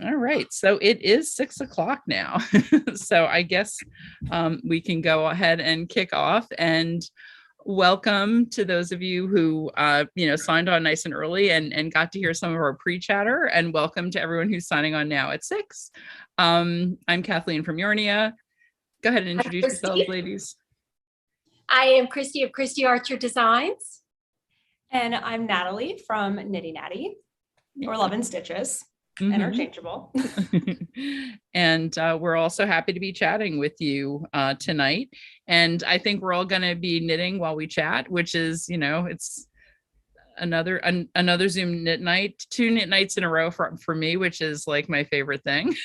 All right. So it is 6 o'clock now. So I guess we can go ahead and kick off. And welcome to those of you who signed on nice and early and got to hear some of our pre-chatter. And welcome to everyone who's signing on now at 6. I'm Kathleen from Yarnia. Go ahead and introduce yourselves, ladies. I am Christie of Christie Archer Designs. And I'm Natalie from Natty, or Love and Stitches. Interchangeable. And we're also happy to be chatting with you tonight. And I think we're all going to be knitting while we chat, which is, it's another Zoom knit night, 2 knit nights in a row for me, which is like my favorite thing.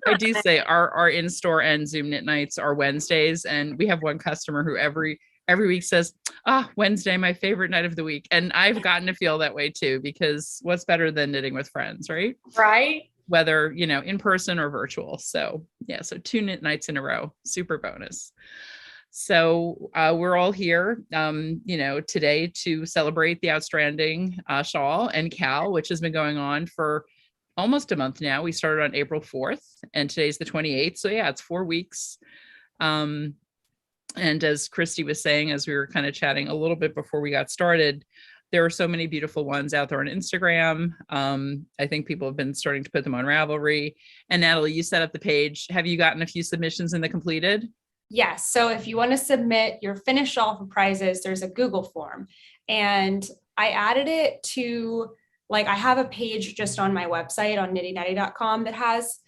I do say our in-store and Zoom knit nights are Wednesdays, and we have one customer who every week says, Wednesday, my favorite night of the week. And I've gotten to feel that way too, because what's better than knitting with friends, right? Right. Whether, in person or virtual. So yeah, so 2 knit nights in a row, super bonus. So we're all here, today to celebrate the Outstanding Shawl and Cal, which has been going on for almost a month now. We started on April 4th and today's the 28th. So yeah, it's 4 weeks. And as Christie was saying, as we were kind of chatting a little bit before we got started, there are so many beautiful ones out there on Instagram. I think people have been starting to put them on Ravelry. And Natalie, you set up the page. Have you gotten a few submissions in the completed? Yes. So if you want to submit your finished shawl for prizes, there's a Google form. And I added it to, I have a page just on my website on nittynatty.com that has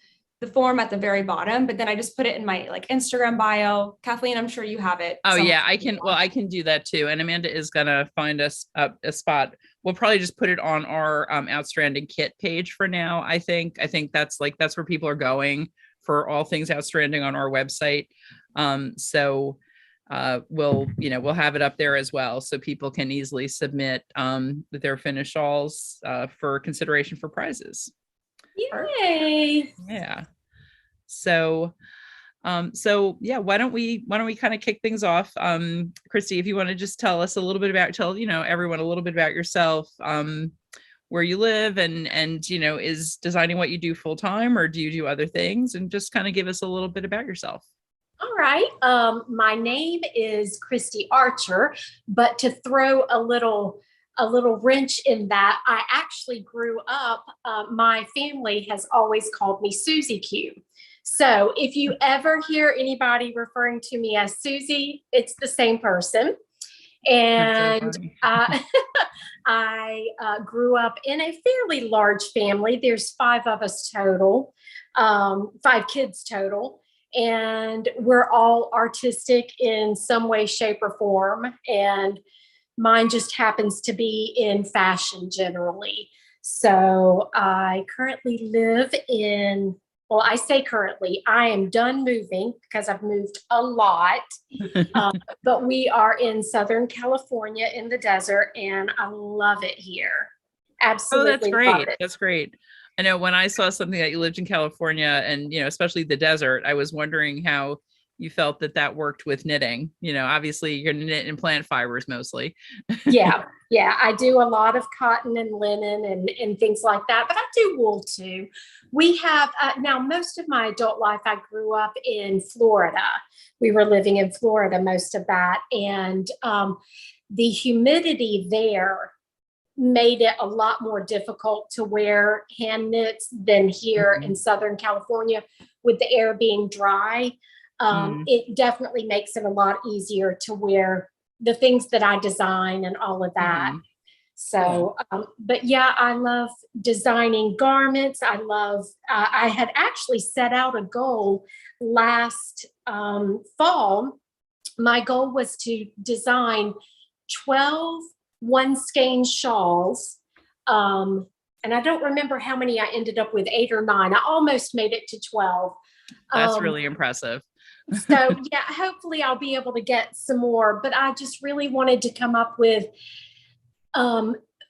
the form at the very bottom, but then I just put it in my Instagram bio. Kathleen, I'm sure you have it. Oh yeah, I can. Well, I can do that too. And Amanda is gonna find us a spot. We'll probably just put it on our Outstanding Kit page for now. I think that's where people are going for all things Outstanding on our website. So we'll have it up there as well, so people can easily submit their finished shawls for consideration for prizes. Yay! Yeah. So yeah, why don't we kind of kick things off? Christie, if you want to just tell us a little bit about, everyone a little bit about yourself, where you live and is designing what you do full time, or do you do other things, and just kind of give us a little bit about yourself. All right. My name is Christie Archer, but to throw a little wrench in that, I actually grew up, my family has always called me Susie Q. So if you ever hear anybody referring to me as Susie, it's the same person. And so I grew up in a fairly large family. There's 5 of us total, 5 kids total. And we're all artistic in some way, shape, or form. And mine just happens to be in fashion generally. So I currently live in, well, I say currently, I am done moving because I've moved a lot. But we are in Southern California in the desert, and I love it here. Absolutely. Oh, that's great. That's great. I know when I saw something that you lived in California and, especially the desert, I was wondering how you felt that worked with knitting. Obviously you're going to knit in plant fibers mostly. Yeah. I do a lot of cotton and linen and things like that, but I do wool too. We have, now most of my adult life, I grew up in Florida. We were living in Florida most of that. And the humidity there made it a lot more difficult to wear hand knits than here in Southern California, with the air being dry. It definitely makes it a lot easier to wear the things that I design and all of that. So, but yeah, I love designing garments. I had actually set out a goal last fall. My goal was to design 12 one-skein shawls. And I don't remember how many I ended up with, 8 or 9. I almost made it to 12. That's really impressive. So yeah, hopefully I'll be able to get some more, but I just really wanted to come up with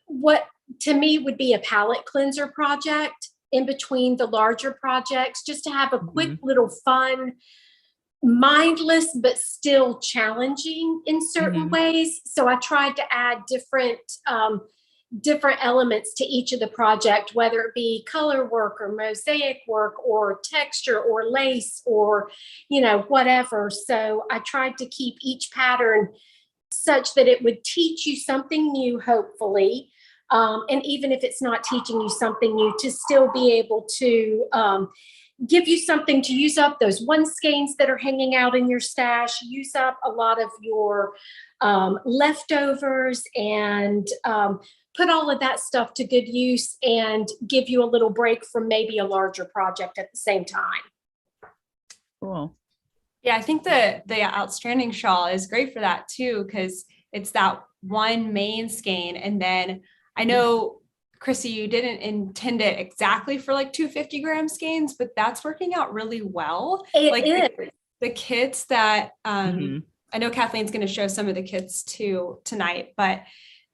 what to me would be a palette cleanser project in between the larger projects, just to have a quick little fun, mindless, but still challenging in certain ways. So I tried to add different different elements to each of the project, whether it be color work or mosaic work or texture or lace or, whatever. So I tried to keep each pattern such that it would teach you something new, hopefully. And even if it's not teaching you something new, to still be able to give you something to use up those one skeins that are hanging out in your stash, use up a lot of your leftovers, and put all of that stuff to good use and give you a little break from maybe a larger project at the same time. Cool. Yeah, I think the outstanding shawl is great for that too, because it's that one main skein. And then I know, Chrissy, you didn't intend it exactly for like 250-gram skeins, but that's working out really well. It is. The kits that I know Kathleen's going to show some of the kits too tonight, but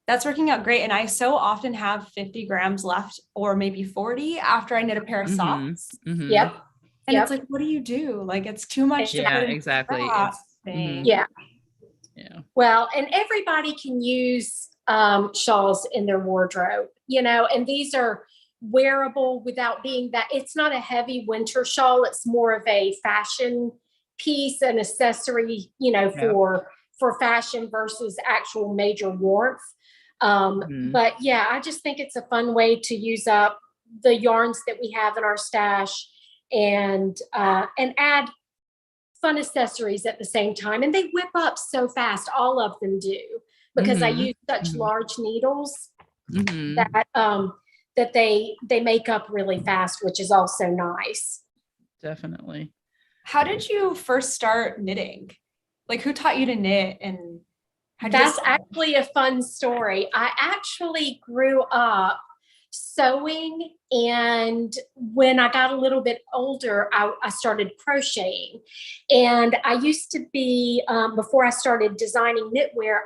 that's working out great. And I so often have 50 grams left, or maybe 40 after I knit a pair of socks. Yep. And it's like, what do you do? Like, it's too much to put in exactly. thing. Yeah. Yeah. Well, and everybody can use shawls in their wardrobe, and these are wearable without being that. It's not a heavy winter shawl. It's more of a fashion piece, an accessory, for fashion versus actual major warmth. But yeah, I just think it's a fun way to use up the yarns that we have in our stash and add fun accessories at the same time. And they whip up so fast. All of them do, because I use such large needles that they make up really fast, which is also nice. Definitely. How did you first start knitting? Like, who taught you to knit? And that's actually a fun story. I actually grew up sewing, and when I got a little bit older, I started crocheting. And I used to be, before I started designing knitwear,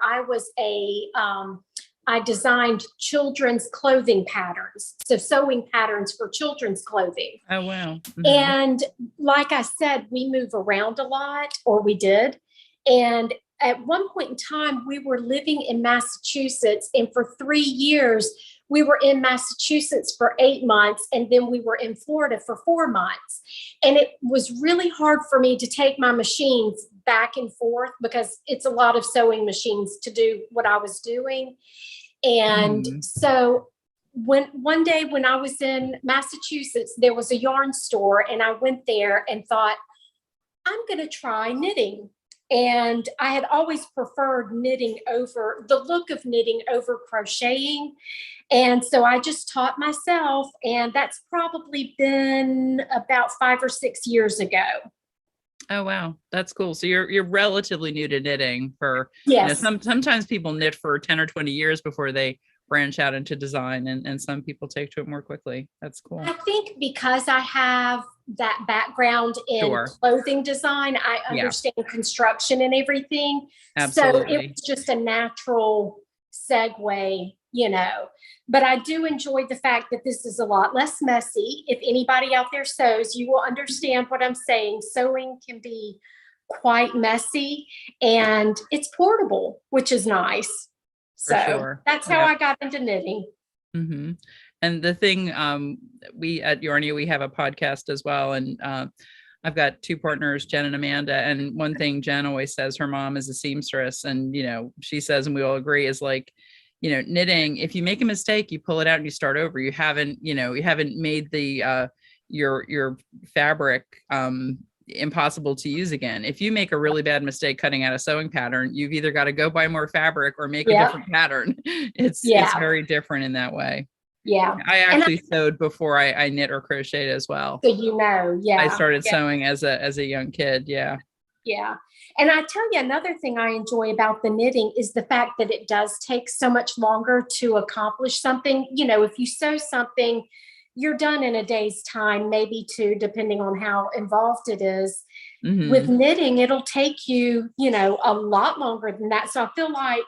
I designed children's clothing patterns, so sewing patterns for children's clothing. Oh, wow. And like I said, we move around a lot, or we did. And at one point in time, we were living in Massachusetts, and for 3 years, we were in Massachusetts for 8 months, and then we were in Florida for 4 months. And it was really hard for me to take my machines back and forth, because it's a lot of sewing machines to do what I was doing. And so one day when I was in Massachusetts, there was a yarn store, and I went there and thought, I'm going to try knitting. And I had always preferred the look of knitting over crocheting. And so I just taught myself, and that's probably been about 5 or 6 years ago. Oh, wow. That's cool. So you're relatively new to knitting yes. Sometimes people knit for 10 or 20 years before they branch out into design, and some people take to it more quickly. That's cool. I think because I have that background in clothing design, I understand construction and everything. Absolutely. So it was just a natural segue, but I do enjoy the fact that this is a lot less messy. If anybody out there sews, you will understand what I'm saying. Sewing can be quite messy, and it's portable, which is nice. So that's how I got into knitting. And the thing, we at Yarnia, we have a podcast as well. And I've got 2 partners, Jen and Amanda. And one thing Jen always says, her mom is a seamstress. And, she says, and we all agree, is like, knitting, if you make a mistake, you pull it out and you start over. You haven't made the, your fabric, impossible to use again. If you make a really bad mistake cutting out a sewing pattern, you've either got to go buy more fabric or make a different pattern. It's very different in that way. Yeah. I actually sewed before I knit or crocheted as well. So I started sewing as a young kid. Yeah. Yeah. And I tell you, another thing I enjoy about the knitting is the fact that it does take so much longer to accomplish something. If you sew something, you're done in a day's time, maybe 2, depending on how involved it is. With knitting, it'll take you, a lot longer than that. So I feel like,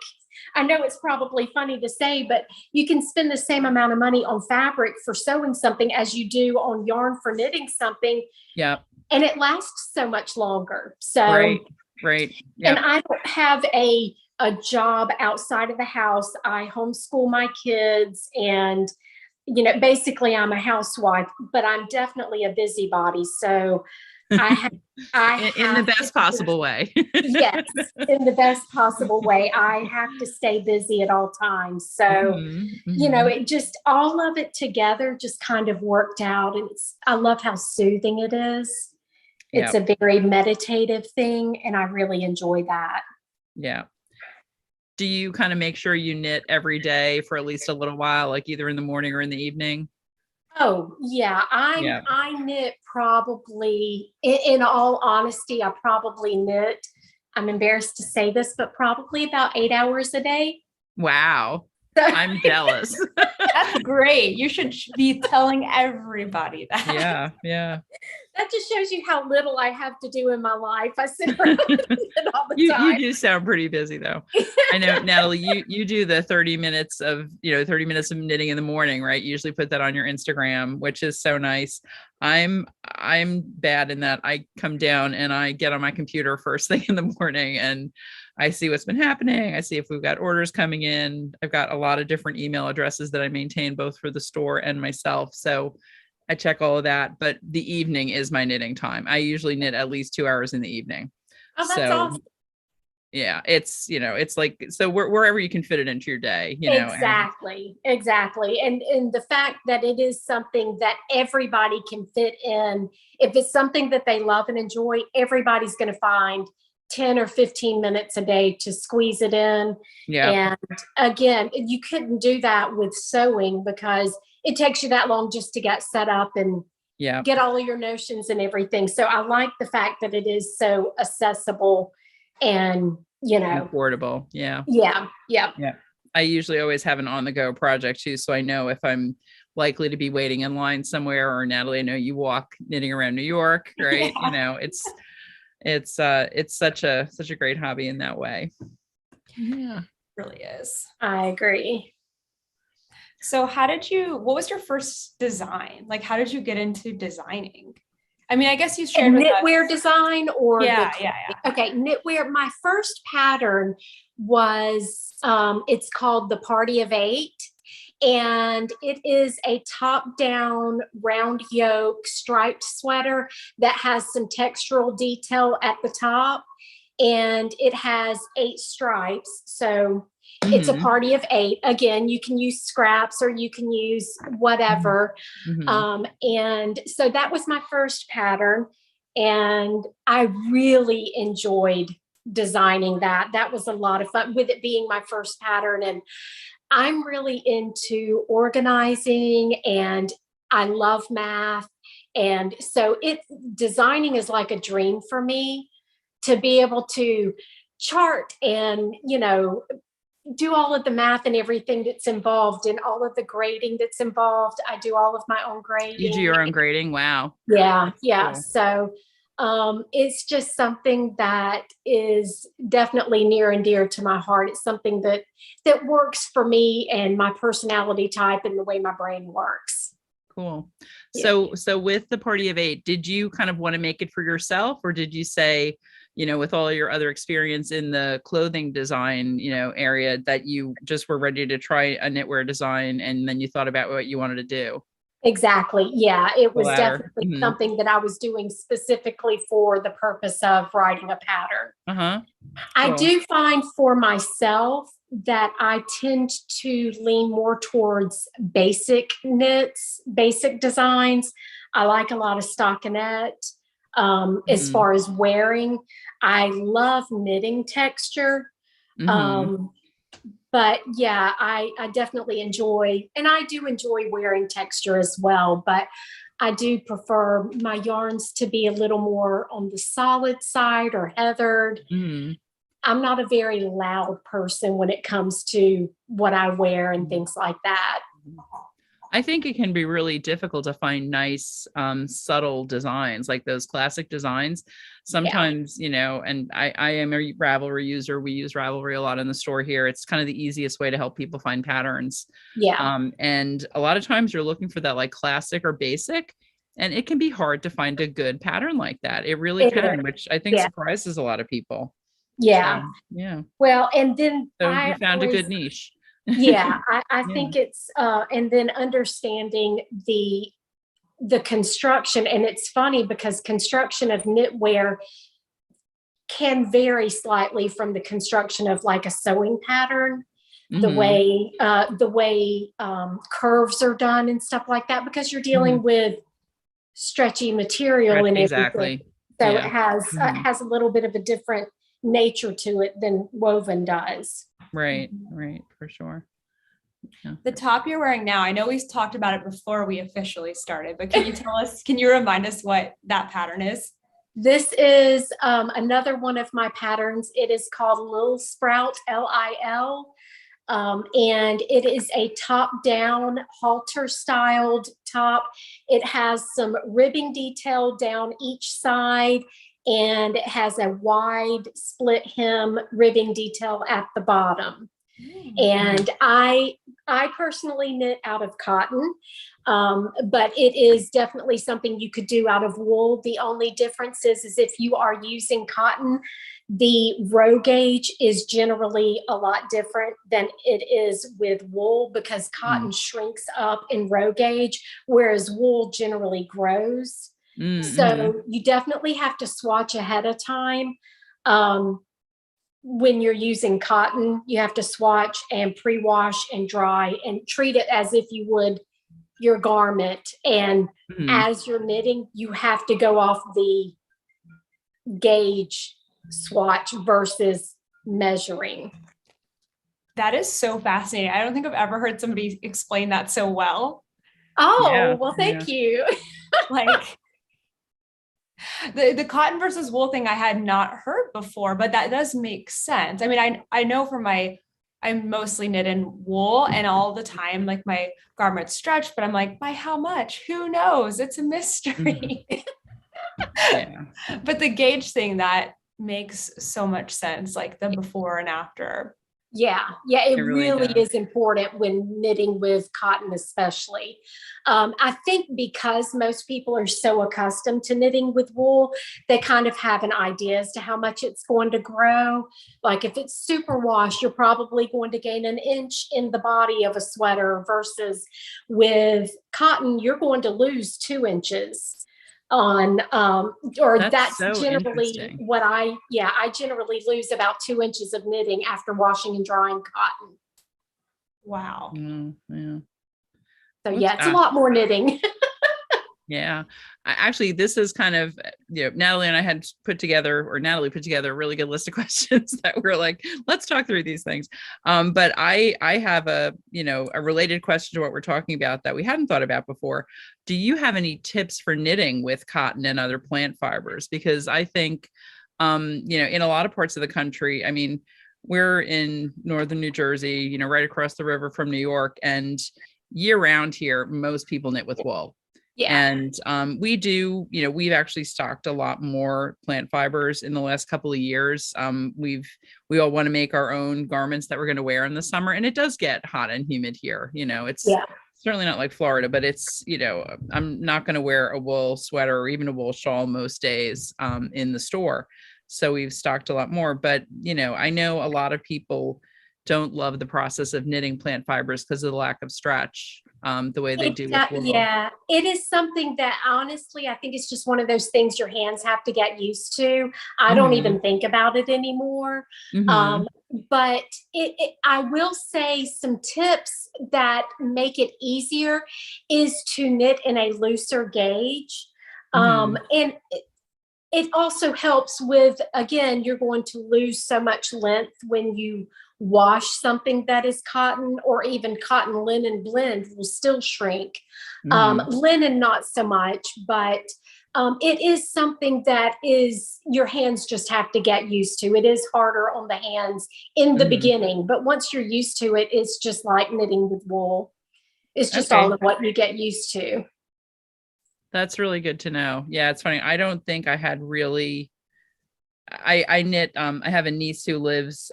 I know it's probably funny to say, but you can spend the same amount of money on fabric for sewing something as you do on yarn for knitting something. Yeah. And it lasts so much longer. So, right. Yeah. And I don't have a a job outside of the house. I homeschool my kids, and basically I'm a housewife, but I'm definitely a busybody. So I have, in the best possible way. yes, in the best possible way. I have to stay busy at all times. So, it just, all of it together just kind of worked out. And I love how soothing it is. It's a very meditative thing, and I really enjoy that. Yeah. Do you kind of make sure you knit every day for at least a little while, like either in the morning or in the evening? Oh, yeah. I knit probably, in all honesty, I probably knit, I'm embarrassed to say this, but probably about 8 hours a day. Wow. I'm jealous. That's great. You should be telling everybody that. Yeah. That just shows you how little I have to do in my life. I sit around all the time. You do sound pretty busy though. I know, Natalie, you do the 30 minutes of knitting in the morning, right? You usually put that on your Instagram, which is so nice. I'm bad in that. I come down and I get on my computer first thing in the morning and I see what's been happening. I see if we've got orders coming in. I've got a lot of different email addresses that I maintain both for the store and myself. So I check all of that, but the evening is my knitting time. I usually knit at least 2 hours in the evening. Oh, that's awesome. Yeah, it's like, so wherever you can fit it into your day, Exactly. And the fact that it is something that everybody can fit in, if it's something that they love and enjoy, everybody's going to find 10 or 15 minutes a day to squeeze it in. Yeah. And again, you couldn't do that with sewing because it takes you that long just to get set up and get all of your notions and everything. So I like the fact that it is so accessible and, affordable. Yeah. I usually always have an on-the-go project too. So I know if I'm likely to be waiting in line somewhere, or Natalie, I know you walk knitting around New York, right? It's such a great hobby in that way. Yeah, it really is. I agree. So what was your first design? Like, how did you get into designing? I mean, I guess you shared with knitwear design or yeah. Okay, knitwear. My first pattern was it's called the Party of 8, and it is a top-down round yoke striped sweater that has some textural detail at the top, and it has 8 stripes. So it's a party of 8. Again, you can use scraps or you can use whatever. And so that was my first pattern. And I really enjoyed designing that. That was a lot of fun with it being my first pattern. And I'm really into organizing and I love math. And so designing is like a dream for me, to be able to chart and, do all of the math and everything that's involved and all of the grading that's involved. I do all of my own grading. You do your own grading? Wow. Yeah. Cool. So it's just something that is definitely near and dear to my heart. It's something that works for me and my personality type and the way my brain works. Cool. So with the Party of 8, did you kind of want to make it for yourself, or did you say, with all your other experience in the clothing design, area, that you just were ready to try a knitwear design and then you thought about what you wanted to do? Exactly. Yeah. It was definitely something that I was doing specifically for the purpose of writing a pattern. Cool. I do find for myself that I tend to lean more towards basic knits, basic designs. I like a lot of stockinette. As far as wearing, I love knitting texture. But yeah, I definitely enjoy, and I do enjoy wearing texture as well, but I do prefer my yarns to be a little more on the solid side or heathered. I'm not a very loud person when it comes to what I wear and things like that. I think it can be really difficult to find nice, subtle designs, like those classic designs. Sometimes, and I am a Ravelry user. We use Ravelry a lot in the store here. It's kind of the easiest way to help people find patterns. And a lot of times you're looking for that like classic or basic, and it can be hard to find a good pattern like that. It really can, which I think surprises a lot of people. Yeah. So, yeah. Well, and then So you found a good niche. yeah, I Yeah. think it's and then understanding the construction, and it's funny because construction of knitwear can vary slightly from the construction of like a sewing pattern, Mhm. the way curves are done and stuff like that, because you're dealing Mhm. with stretchy material Right, and everything. exactly. So it Yeah. Mhm. has a little bit of a different nature to it than woven does. Right, right, for sure. Yeah. The top you're wearing now, I know we talked about it before we officially started, but can you remind us what that pattern is? This is another one of my patterns. It is called Lil Sprout, Lil. And it is a top-down halter styled top. It has some ribbing detail down each side, and it has a wide split hem ribbing detail at the bottom. And I personally knit out of cotton, but it is definitely something you could do out of wool. The only difference is if you are using cotton, the row gauge is generally a lot different than it is with wool, because cotton shrinks up in row gauge, whereas wool generally grows. Mm-hmm. So you definitely have to swatch ahead of time. When you're using cotton, you have to swatch and pre-wash and dry and treat it as if you would your garment. And Mm-hmm. as you're knitting, you have to go off the gauge swatch versus measuring. That is so fascinating. I don't think I've ever heard somebody explain that so well. Oh, Yeah, well, thank you. Like the cotton versus wool thing I had not heard before, but that does make sense. I mean, I know for I'm mostly knit in wool, and all the time, like my garments stretch, but I'm like, by how much? Who knows? It's a mystery. yeah. But the gauge thing, that makes so much sense, like the before and after. Yeah, It it really really does. is important when knitting with cotton, especially. I think because most people are so accustomed to knitting with wool, they kind of have an idea as to how much it's going to grow. Like if it's super wash, you're probably going to gain an inch in the body of a sweater, versus with cotton, you're going to lose 2 inches on or That's that's so generally interesting. what I generally lose about 2 inches of knitting after washing and drying cotton. Wow. Yeah. So What's yeah, it's a lot more knitting. Yeah. Actually, this is kind of, Natalie and I had put together, or Natalie put together a really good list of questions that we're like, let's talk through these things. But I have a related question to what we're talking about that we hadn't thought about before. Do you have any tips for knitting with cotton and other plant fibers? Because I think, in a lot of parts of the country, I mean, we're in northern New Jersey, right across the river from New York, and year round here, most people knit with wool. Yeah. And we do, we've actually stocked a lot more plant fibers in the last couple of years. We all want to make our own garments that we're going to wear in the summer. And it does get hot and humid here. It's certainly not like Florida, but it's, I'm not going to wear a wool sweater or even a wool shawl most days in the store. So we've stocked a lot more. But, I know a lot of people don't love the process of knitting plant fibers because of the lack of stretch, the way they do with wool. Yeah, it is something that honestly, I think it's just one of those things your hands have to get used to. I don't even think about it anymore. But I will say some tips that make it easier is to knit in a looser gauge. And it also helps with, again, you're going to lose so much length when you wash something that is cotton, or even cotton linen blend will still shrink. Linen, not so much, but it is something that is your hands just have to get used to. It is harder on the hands in the beginning, but once you're used to it, it's just like knitting with wool. It's just all of what you get used to. That's really good to know. Yeah, it's funny. I don't think I had really, I knit, I have a niece who lives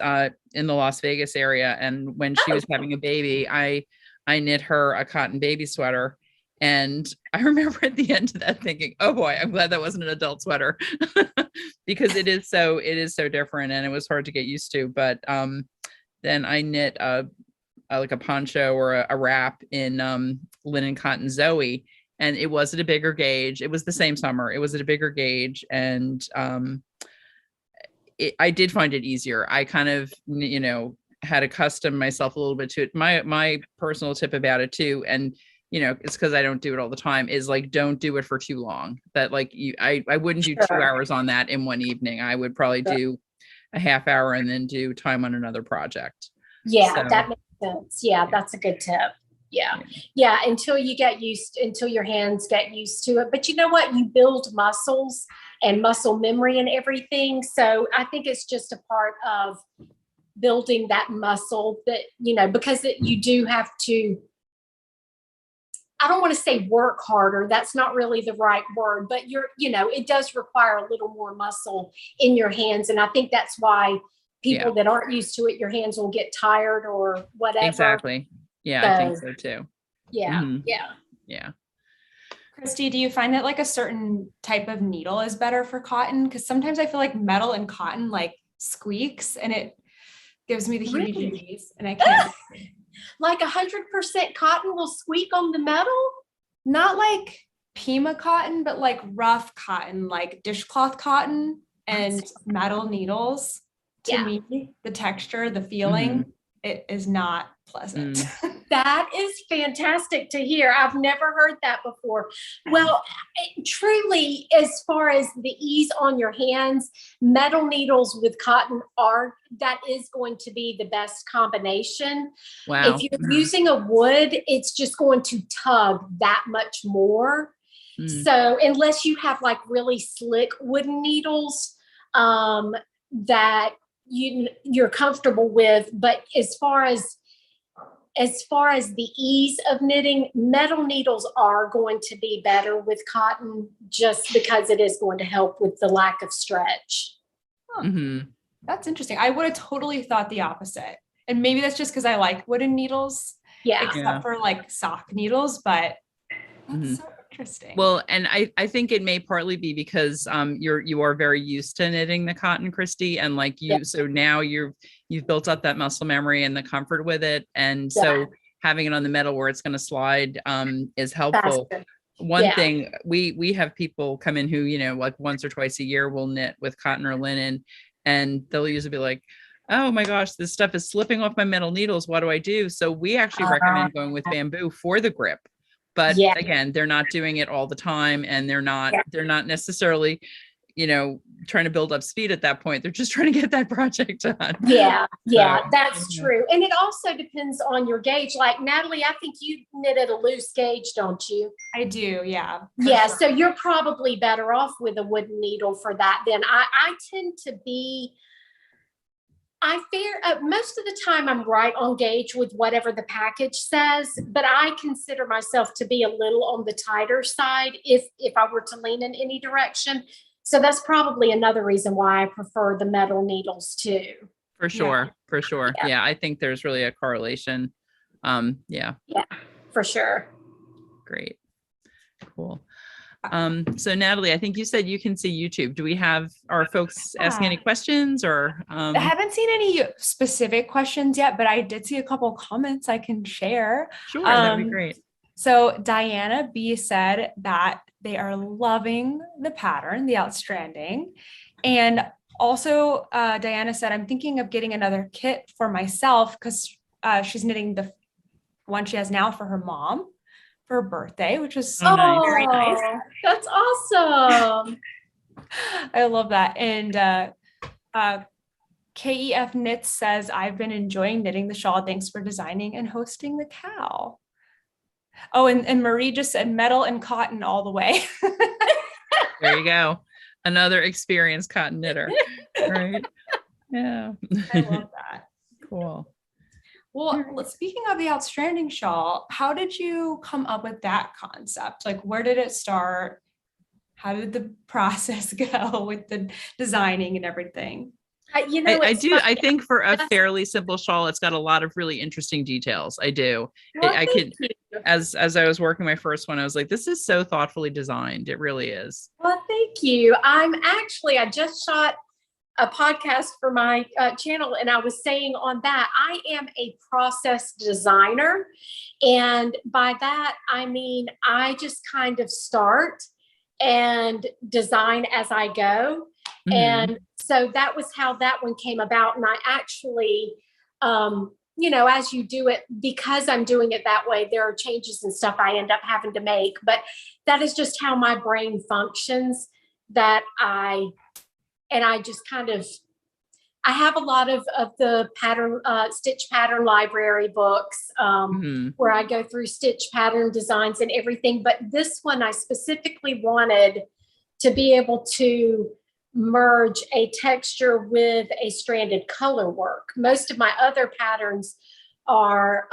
in the Las Vegas area. And when she was having a baby, I knit her a cotton baby sweater. And I remember at the end of that thinking, oh boy, I'm glad that wasn't an adult sweater because it is so different and it was hard to get used to. But then I knit like a poncho or a wrap in linen cotton Zoe, and it was at a bigger gauge. It was the same summer. It was at a bigger gauge, and I did find it easier. I kind of, had accustomed myself a little bit to it. My personal tip about it too, and it's because I don't do it all the time, is like, don't do it for too long. That like I wouldn't do 2 hours on that in one evening. I would probably do a half hour and then do time on another project. Yeah, so that makes sense. Yeah, that's a good tip. Yeah. Until your hands get used to it. But you know what? You build muscles and muscle memory and everything. So I think it's just a part of building that muscle that, because you do have to, I don't want to say work harder. That's not really the right word, but it does require a little more muscle in your hands. And I think that's why people that aren't used to it, your hands will get tired or whatever. Exactly. Yeah, so, I think so too. Yeah. Mm-hmm. Yeah. Christy, do you find that like a certain type of needle is better for cotton? Because sometimes I feel like metal and cotton like squeaks and it gives me the heebie-jeebies and I can't. Like 100% cotton will squeak on the metal? Not like Pima cotton, but like rough cotton, like dishcloth cotton and metal needles. To me, the texture, the feeling, it is not pleasant. That is fantastic to hear. I've never heard that before. Well, truly, as far as the ease on your hands, metal needles with cotton that is going to be the best combination. Wow. If you're using a wood, it's just going to tug that much more. So unless you have like really slick wooden needles that you're comfortable with, but as far as the ease of knitting, metal needles are going to be better with cotton just because it is going to help with the lack of stretch. That's interesting. I would have totally thought the opposite. And maybe that's just because I like wooden needles, except for like sock needles, but that's so interesting. Well, and I think it may partly be because you are very used to knitting the cotton, Christy, and like so now you've built up that muscle memory and the comfort with it, and so having it on the metal where it's going to slide is helpful. Faster. One thing we have people come in who like once or twice a year will knit with cotton or linen, and they'll usually be like, oh my gosh, this stuff is slipping off my metal needles. What do I do? So we actually recommend going with bamboo for the grip. But again, they're not doing it all the time, and they're not necessarily, trying to build up speed at that point. They're just trying to get that project done. That's true. And it also depends on your gauge. Like Natalie, I think you knit at a loose gauge, don't you? I do. Yeah. Sure. So you're probably better off with a wooden needle for that. Then I tend to be, most of the time I'm right on gauge with whatever the package says, but I consider myself to be a little on the tighter side if I were to lean in any direction. So that's probably another reason why I prefer the metal needles too. For sure. Yeah, I think there's really a correlation. Yeah, for sure. Great. Cool. So Natalie, I think you said you can see YouTube. Do we have our folks asking any questions or? I haven't seen any specific questions yet, but I did see a couple comments I can share. Sure, that'd be great. So Diana B said that they are loving the pattern, the outstanding. And also Diana said, I'm thinking of getting another kit for myself because she's knitting the one she has now for her mom for her birthday, which is very nice. That's awesome. I love that. And KEF Knits says, I've been enjoying knitting the shawl. Thanks for designing and hosting the cow. Oh, and Marie just said metal and cotton all the way. There you go. Another experienced cotton knitter. Right. Yeah. I love that. Cool. Well, speaking of the outstanding shawl, how did you come up with that concept? Like, where did it start? How did the process go with the designing and everything? I it's do. I funny. think for a fairly simple shawl, it's got a lot of really interesting details. I do. Well, I thank could, you. as I was working my first one, I was like, this is so thoughtfully designed. It really is. Well, thank you. I just shot a podcast for my channel, and I was saying on that, I am a process designer. And by that, I mean, I just kind of start and design as I go. Mhm. And so that was how that one came about. And I actually, as you do it, because I'm doing it that way, there are changes and stuff I end up having to make. But that is just how my brain functions. I just kind of, I have a lot of the pattern, stitch pattern library books Mhm. where I go through stitch pattern designs and everything. But this one, I specifically wanted to be able to merge a texture with a stranded color work. Most of my other patterns are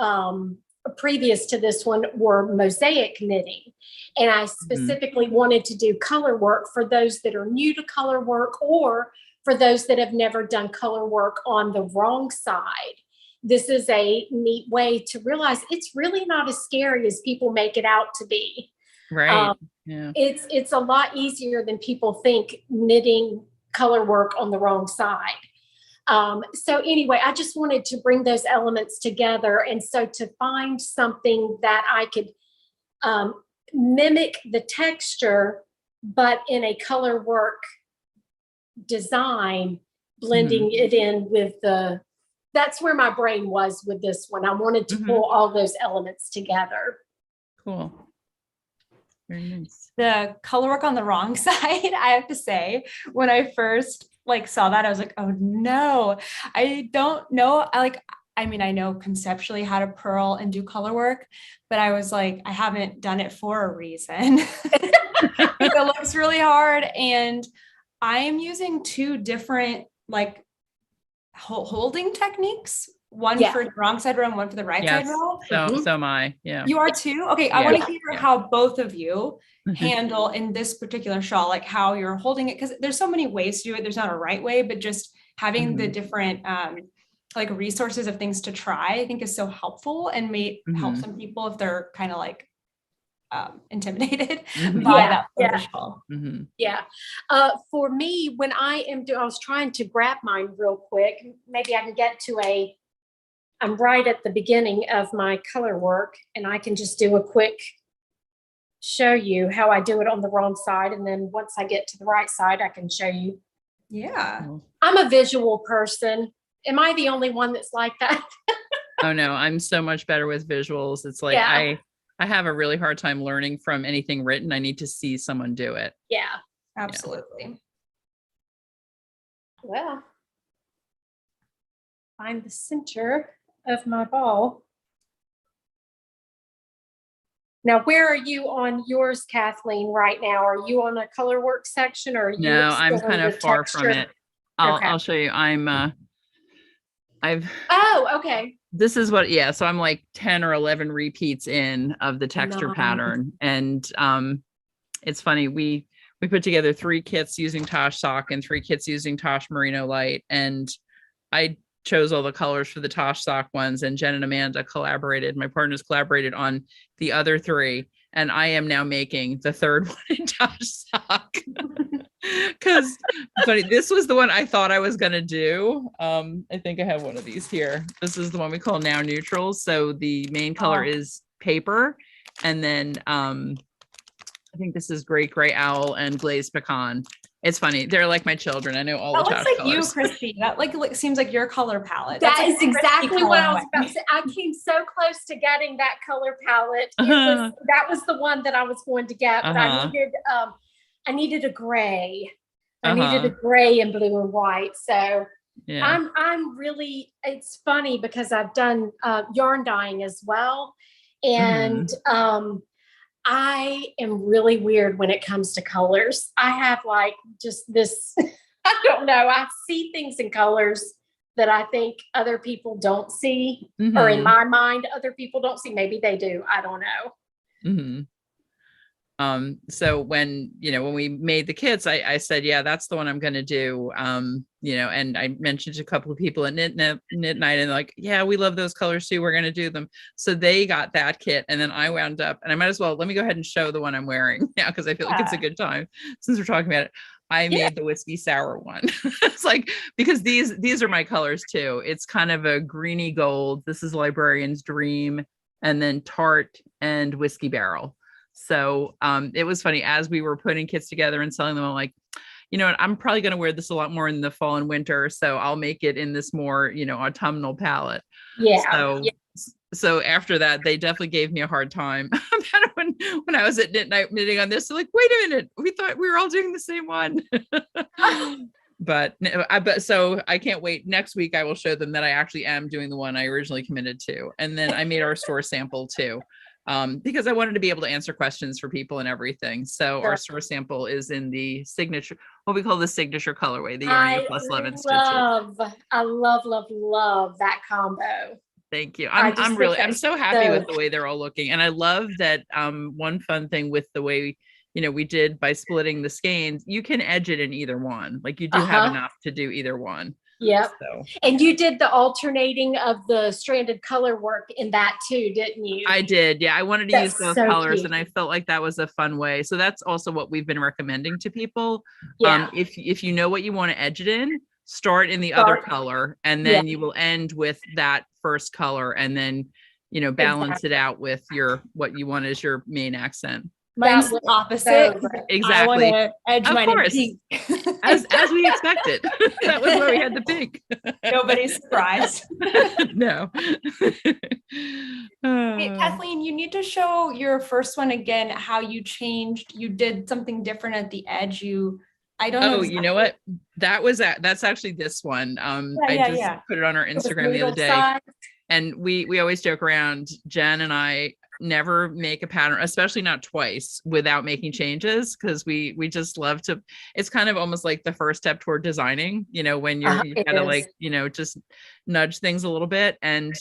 previous to this one were mosaic knitting. And I specifically wanted to do color work for those that are new to color work, or for those that have never done color work on the wrong side. This is a neat way to realize it's really not as scary as people make it out to be. Right. Yeah. It's a lot easier than people think, knitting color work on the wrong side. So anyway, I just wanted to bring those elements together. And so to find something that I could mimic the texture, but in a color work design, blending it in with that's where my brain was with this one. I wanted to pull all those elements together. Cool. Very nice. The color work on the wrong side, I have to say, when I first saw that, I was like, oh no, I don't know. I know conceptually how to purl and do color work, but I was like, I haven't done it for a reason. It looks really hard. And I am using two different holding techniques. One for the wrong side row and one for the right side row. So am I. Yeah. You are too? Okay. I want to hear how both of you handle in this particular shawl, like how you're holding it. Cause there's so many ways to do it. There's not a right way, but just having the different, resources of things to try, I think is so helpful and may help some people if they're kind of intimidated by that shawl. Yeah. For me, when I was trying to grab mine real quick. Maybe I can get to I'm right at the beginning of my color work, and I can just do a quick show you how I do it on the wrong side. And then once I get to the right side, I can show you. Yeah. I'm a visual person. Am I the only one that's like that? Oh no, I'm so much better with visuals. It's like, I have a really hard time learning from anything written. I need to see someone do it. Yeah, absolutely. Well, find the center of my ball. Now, where are you on yours, Kathleen, right now? Are you on a color work section, or are you? No, I'm kind of far from it. I'll show you. Okay. This is what, so I'm like 10 or 11 repeats in of the texture pattern. And it's funny, we put together 3 kits using Tosh Sock and 3 kits using Tosh Merino Light. And I chose all the colors for the Tosh Sock ones, and Jen and Amanda my partners collaborated on the other 3. And I am now making the 3rd one in Tosh Sock. Because this was the one I thought I was going to do. I think I have one of these here. This is the one we call Now Neutrals. So the main color is paper. And then I think this is Great Gray Owl and Glazed Pecan. It's funny. They're like my children. I know all the Tosh looks like colors. You, Christie. That seems like your color palette. That is exactly what I was about to say. I came so close to getting that color palette. That was the one that I was going to get, but I needed a gray. I needed a gray and blue and white. So I'm really, it's funny because I've done yarn dyeing as well. And I am really weird when it comes to colors. I have just this, I don't know. I see things in colors that I think other people don't see, or in my mind, other people don't see. Maybe they do. I don't know. So when we made the kits, I said, yeah, that's the one I'm going to do. And I mentioned to a couple of people at Knit Night, and they're like, yeah, we love those colors too. We're going to do them. So they got that kit. And then I wound up, and I might as well, let me go ahead and show the one I'm wearing now, because I feel like it's a good time since we're talking about it. I made the whiskey sour one. It's like, because these are my colors too. It's kind of a greeny gold. This is Librarian's Dream, and then tart and whiskey barrel. So it was funny as we were putting kits together and selling them. I'm like, you know what, I'm probably going to wear this a lot more in the fall and winter. So I'll make it in this more, autumnal palette. Yeah. So after that, they definitely gave me a hard time about it when I was at Knit Night knitting on this. They're like, wait a minute, we thought we were all doing the same one. But so I can't wait. Next week, I will show them that I actually am doing the one I originally committed to. And then I made our store sample too, because I wanted to be able to answer questions for people and everything. So our store sample is in the signature, what we call the signature colorway, the Yarnia plus 11 stitches. I love that combo. Thank you. I'm so happy with the way they're all looking. And I love that one fun thing with the way, we did by splitting the skeins, you can edge it in either one. Like you do have enough to do either one. Yep. So. And you did the alternating of the stranded color work in that too, didn't you? I did. Yeah. I wanted to use both colors, and I felt like that was a fun way. So that's also what we've been recommending to people. Yeah. If you know what you want to edge it in, start in the other color, and then you will end with that first color, and then, balance it out with what you want as your main accent. Mine's the opposite. Exactly. I want to edge mine in pink. as we expected. That was why we had the pink. Nobody's surprised. No. Hey, Kathleen, you need to show your first one again, how you did something different at the edge. I don't know. Oh, you know what? That's actually this one. I just put it on our Instagram the other day. And we always joke around, Jen and I never make a pattern, especially not twice, without making changes, because we just love to. It's kind of almost like the first step toward designing, when you gotta like, just nudge things a little bit. And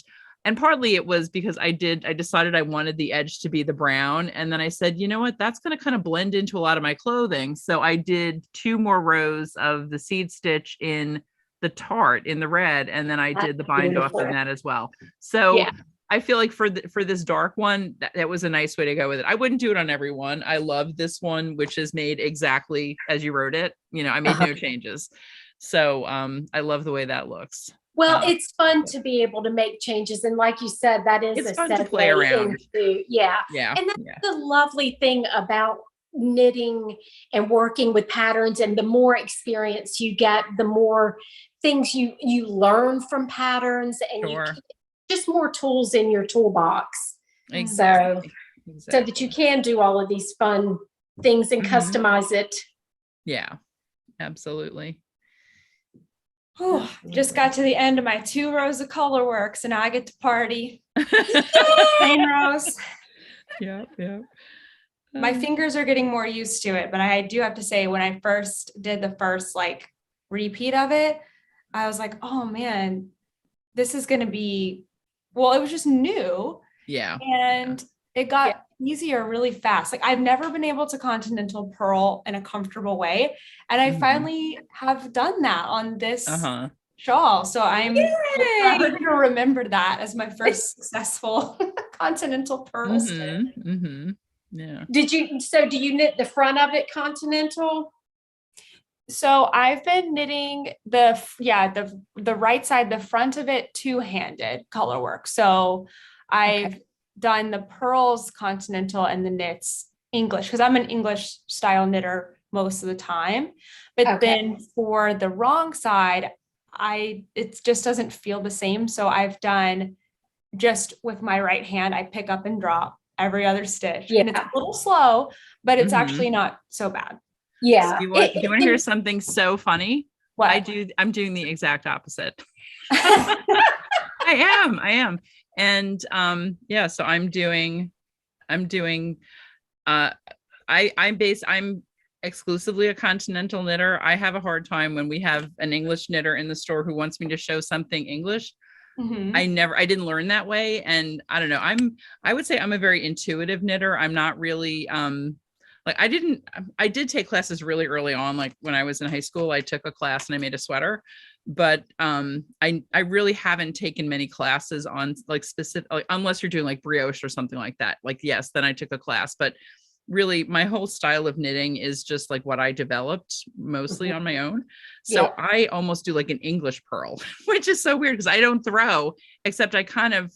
partly it was because I decided I wanted the edge to be the brown. And then I said, you know what, that's going to kind of blend into a lot of my clothing. So I did 2 more rows of the seed stitch in the tart in the red. And then I did the bind off in that as well. So I feel like for this dark one, that was a nice way to go with it. I wouldn't do it on every one. I love this one, which is made exactly as you wrote it. I made no changes. So I love the way that looks. Well, it's fun to be able to make changes. And like you said, that is it's fun to play around. Yeah. And that's the lovely thing about knitting and working with patterns. And the more experience you get, the more things you learn from patterns, and you just more tools in your toolbox. Exactly. So that you can do all of these fun things and customize it. Yeah, absolutely. Oh, just got to the end of my 2 rows of color work, so now I get to party. Same rows. Yeah. My fingers are getting more used to it, but I do have to say, when I first did the first repeat of it, I was like, oh man, this is going to be, it was just new. Yeah. And it got easier really fast. I've never been able to continental purl in a comfortable way. And I finally have done that on this shawl. So I'm going to remember that as my first successful continental purl stitch. Yeah. Do you knit the front of it continental? So I've been knitting the right side, the front of it, 2-handed color work. So I've done the purls continental and the knits English, because I'm an English style knitter most of the time. But then for the wrong side, it just doesn't feel the same. So I've done just with my right hand, I pick up and drop every other stitch. And it's a little slow, but it's actually not so bad. Yeah. Do you want to hear something so funny? What? I'm doing the exact opposite. I am. And so I'm exclusively a continental knitter. I have a hard time when we have an English knitter in the store who wants me to show something English. I didn't learn that way. And I don't know, I would say I'm a very intuitive knitter. I'm not really, like I did take classes really early on. Like when I was in high school, I took a class and I made a sweater, but I really haven't taken many classes on like specific, like, unless you're doing like brioche or something like that. Like, yes, then I took a class, but really my whole style of knitting is just like what I developed mostly on my own. So I almost do like an English purl, which is so weird because I don't throw, except I kind of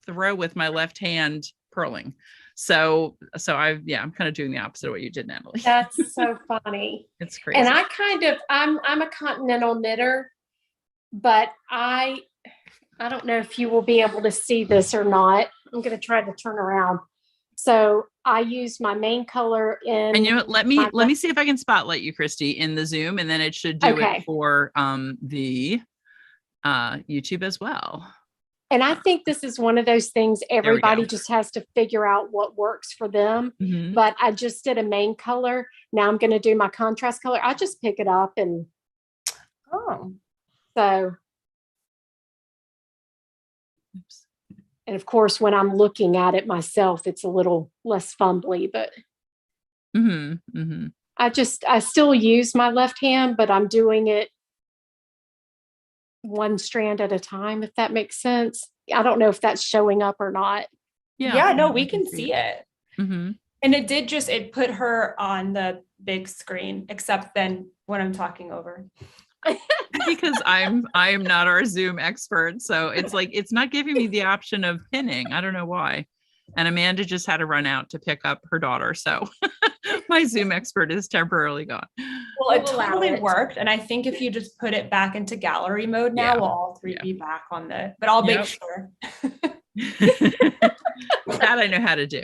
throw with my left hand purling. So I'm kind of doing the opposite of what you did, Natalie. That's so funny. It's crazy. And I'm a continental knitter, but I don't know if you will be able to see this or not. I'm going to try to turn around. So I use my main color in. And you know what, let me see if I can spotlight you, Christy, in the Zoom, and then it should do it for the YouTube as well. And I think this is one of those things everybody just has to figure out what works for them. Mm-hmm. But I just did a main color. Now I'm going to do my contrast color. I just pick it up and so. Oops. And of course, when I'm looking at it myself, it's a little less fumbly, but I still use my left hand, but I'm doing it one strand at a time, if that makes sense. I don't know if that's showing up or not. Yeah, no, we can see it. Mm-hmm. And it put her on the big screen, except then when I'm talking over. Because I am not our Zoom expert. So it's like, it's not giving me the option of pinning. I don't know why. And Amanda just had to run out to pick up her daughter. So my Zoom expert is temporarily gone. Well, it totally worked. And I think if you just put it back into gallery mode now, we'll all three be back on but I'll make sure. That I know how to do.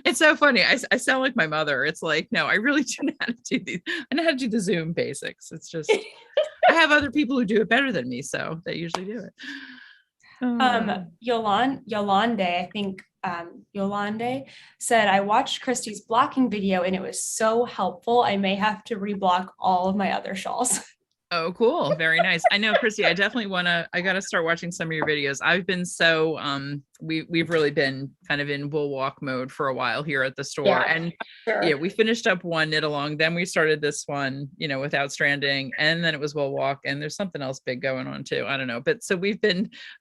It's so funny. I sound like my mother. It's like, no, I really do know how to do these. I know how to do the Zoom basics. It's just, I have other people who do it better than me. So they usually do it. Yolande, I think Yolande said, I watched Christie's blocking video and it was so helpful. I may have to reblock all of my other shawls. Oh, cool. Very nice. I know, Christy, I definitely I got to start watching some of your videos. I've been so, we've really been kind of in wool walk mode for a while here at the store. And we finished up one knit along. Then we started this one, with Outstranding, and then it was wool walk. And there's something else big going on too. I don't know. But so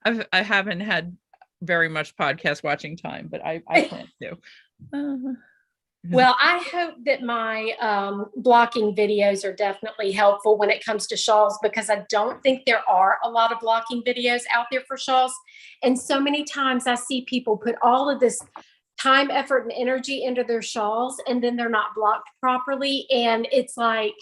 I haven't had very much podcast watching time, but I plan to. Well, I hope that my blocking videos are definitely helpful when it comes to shawls, because I don't think there are a lot of blocking videos out there for shawls. And so many times I see people put all of this time, effort, and energy into their shawls, and then they're not blocked properly. And it's like,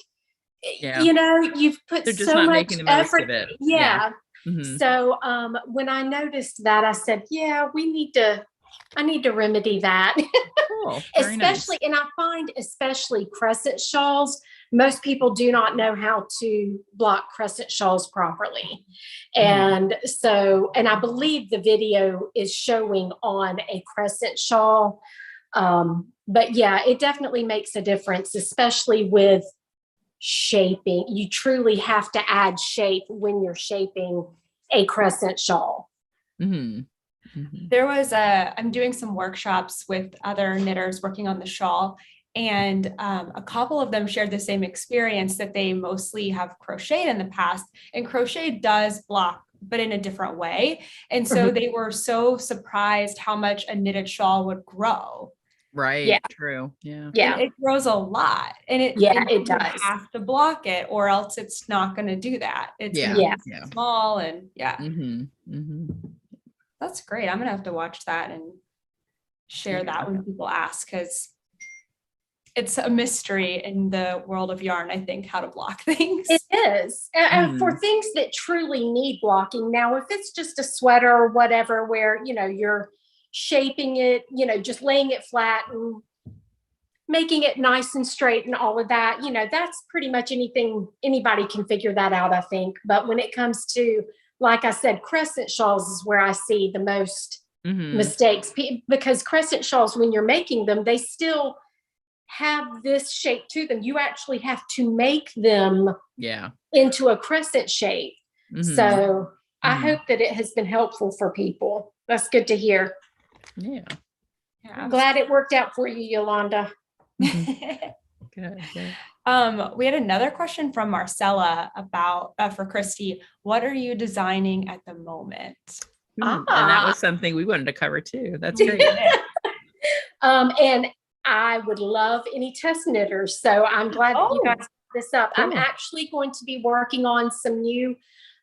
you've put so much effort. Of it. Yeah. Mm-hmm. So when I noticed that, I said, I need to remedy that. Cool. Especially, and I find especially crescent shawls, most people do not know how to block crescent shawls properly. And and I believe the video is showing on a crescent shawl. But yeah, it definitely makes a difference, especially with shaping. You truly have to add shape when you're shaping a crescent shawl. Mm-hmm. There was I'm doing some workshops with other knitters working on the shawl, and a couple of them shared the same experience, that they mostly have crocheted in the past, and crochet does block, but in a different way. And so they were so surprised how much a knitted shawl would grow. Right. Yeah. True. Yeah. Yeah. And it grows a lot, and it does. You have to block it, or else it's not going to do that. It's small and That's great. I'm going to have to watch that and share that when people ask, because it's a mystery in the world of yarn, I think, how to block things. It is. And for things that truly need blocking. Now, if it's just a sweater or whatever, where, you're shaping it, just laying it flat and making it nice and straight and all of that, that's pretty much anything. Anybody can figure that out, I think. But when it comes to, like I said, crescent shawls is where I see the most mistakes, because crescent shawls, when you're making them, they still have this shape to them. You actually have to make them into a crescent shape. So I hope that it has been helpful for people. That's good to hear. Yeah. I'm glad it worked out for you, Yolanda. Good, good. We had another question from Marcella about for Christie. What are you designing at the moment? And that was something we wanted to cover too. That's great. And I would love any test knitters. So I'm glad that you guys brought this up. Cool. I'm actually going to be working on some new,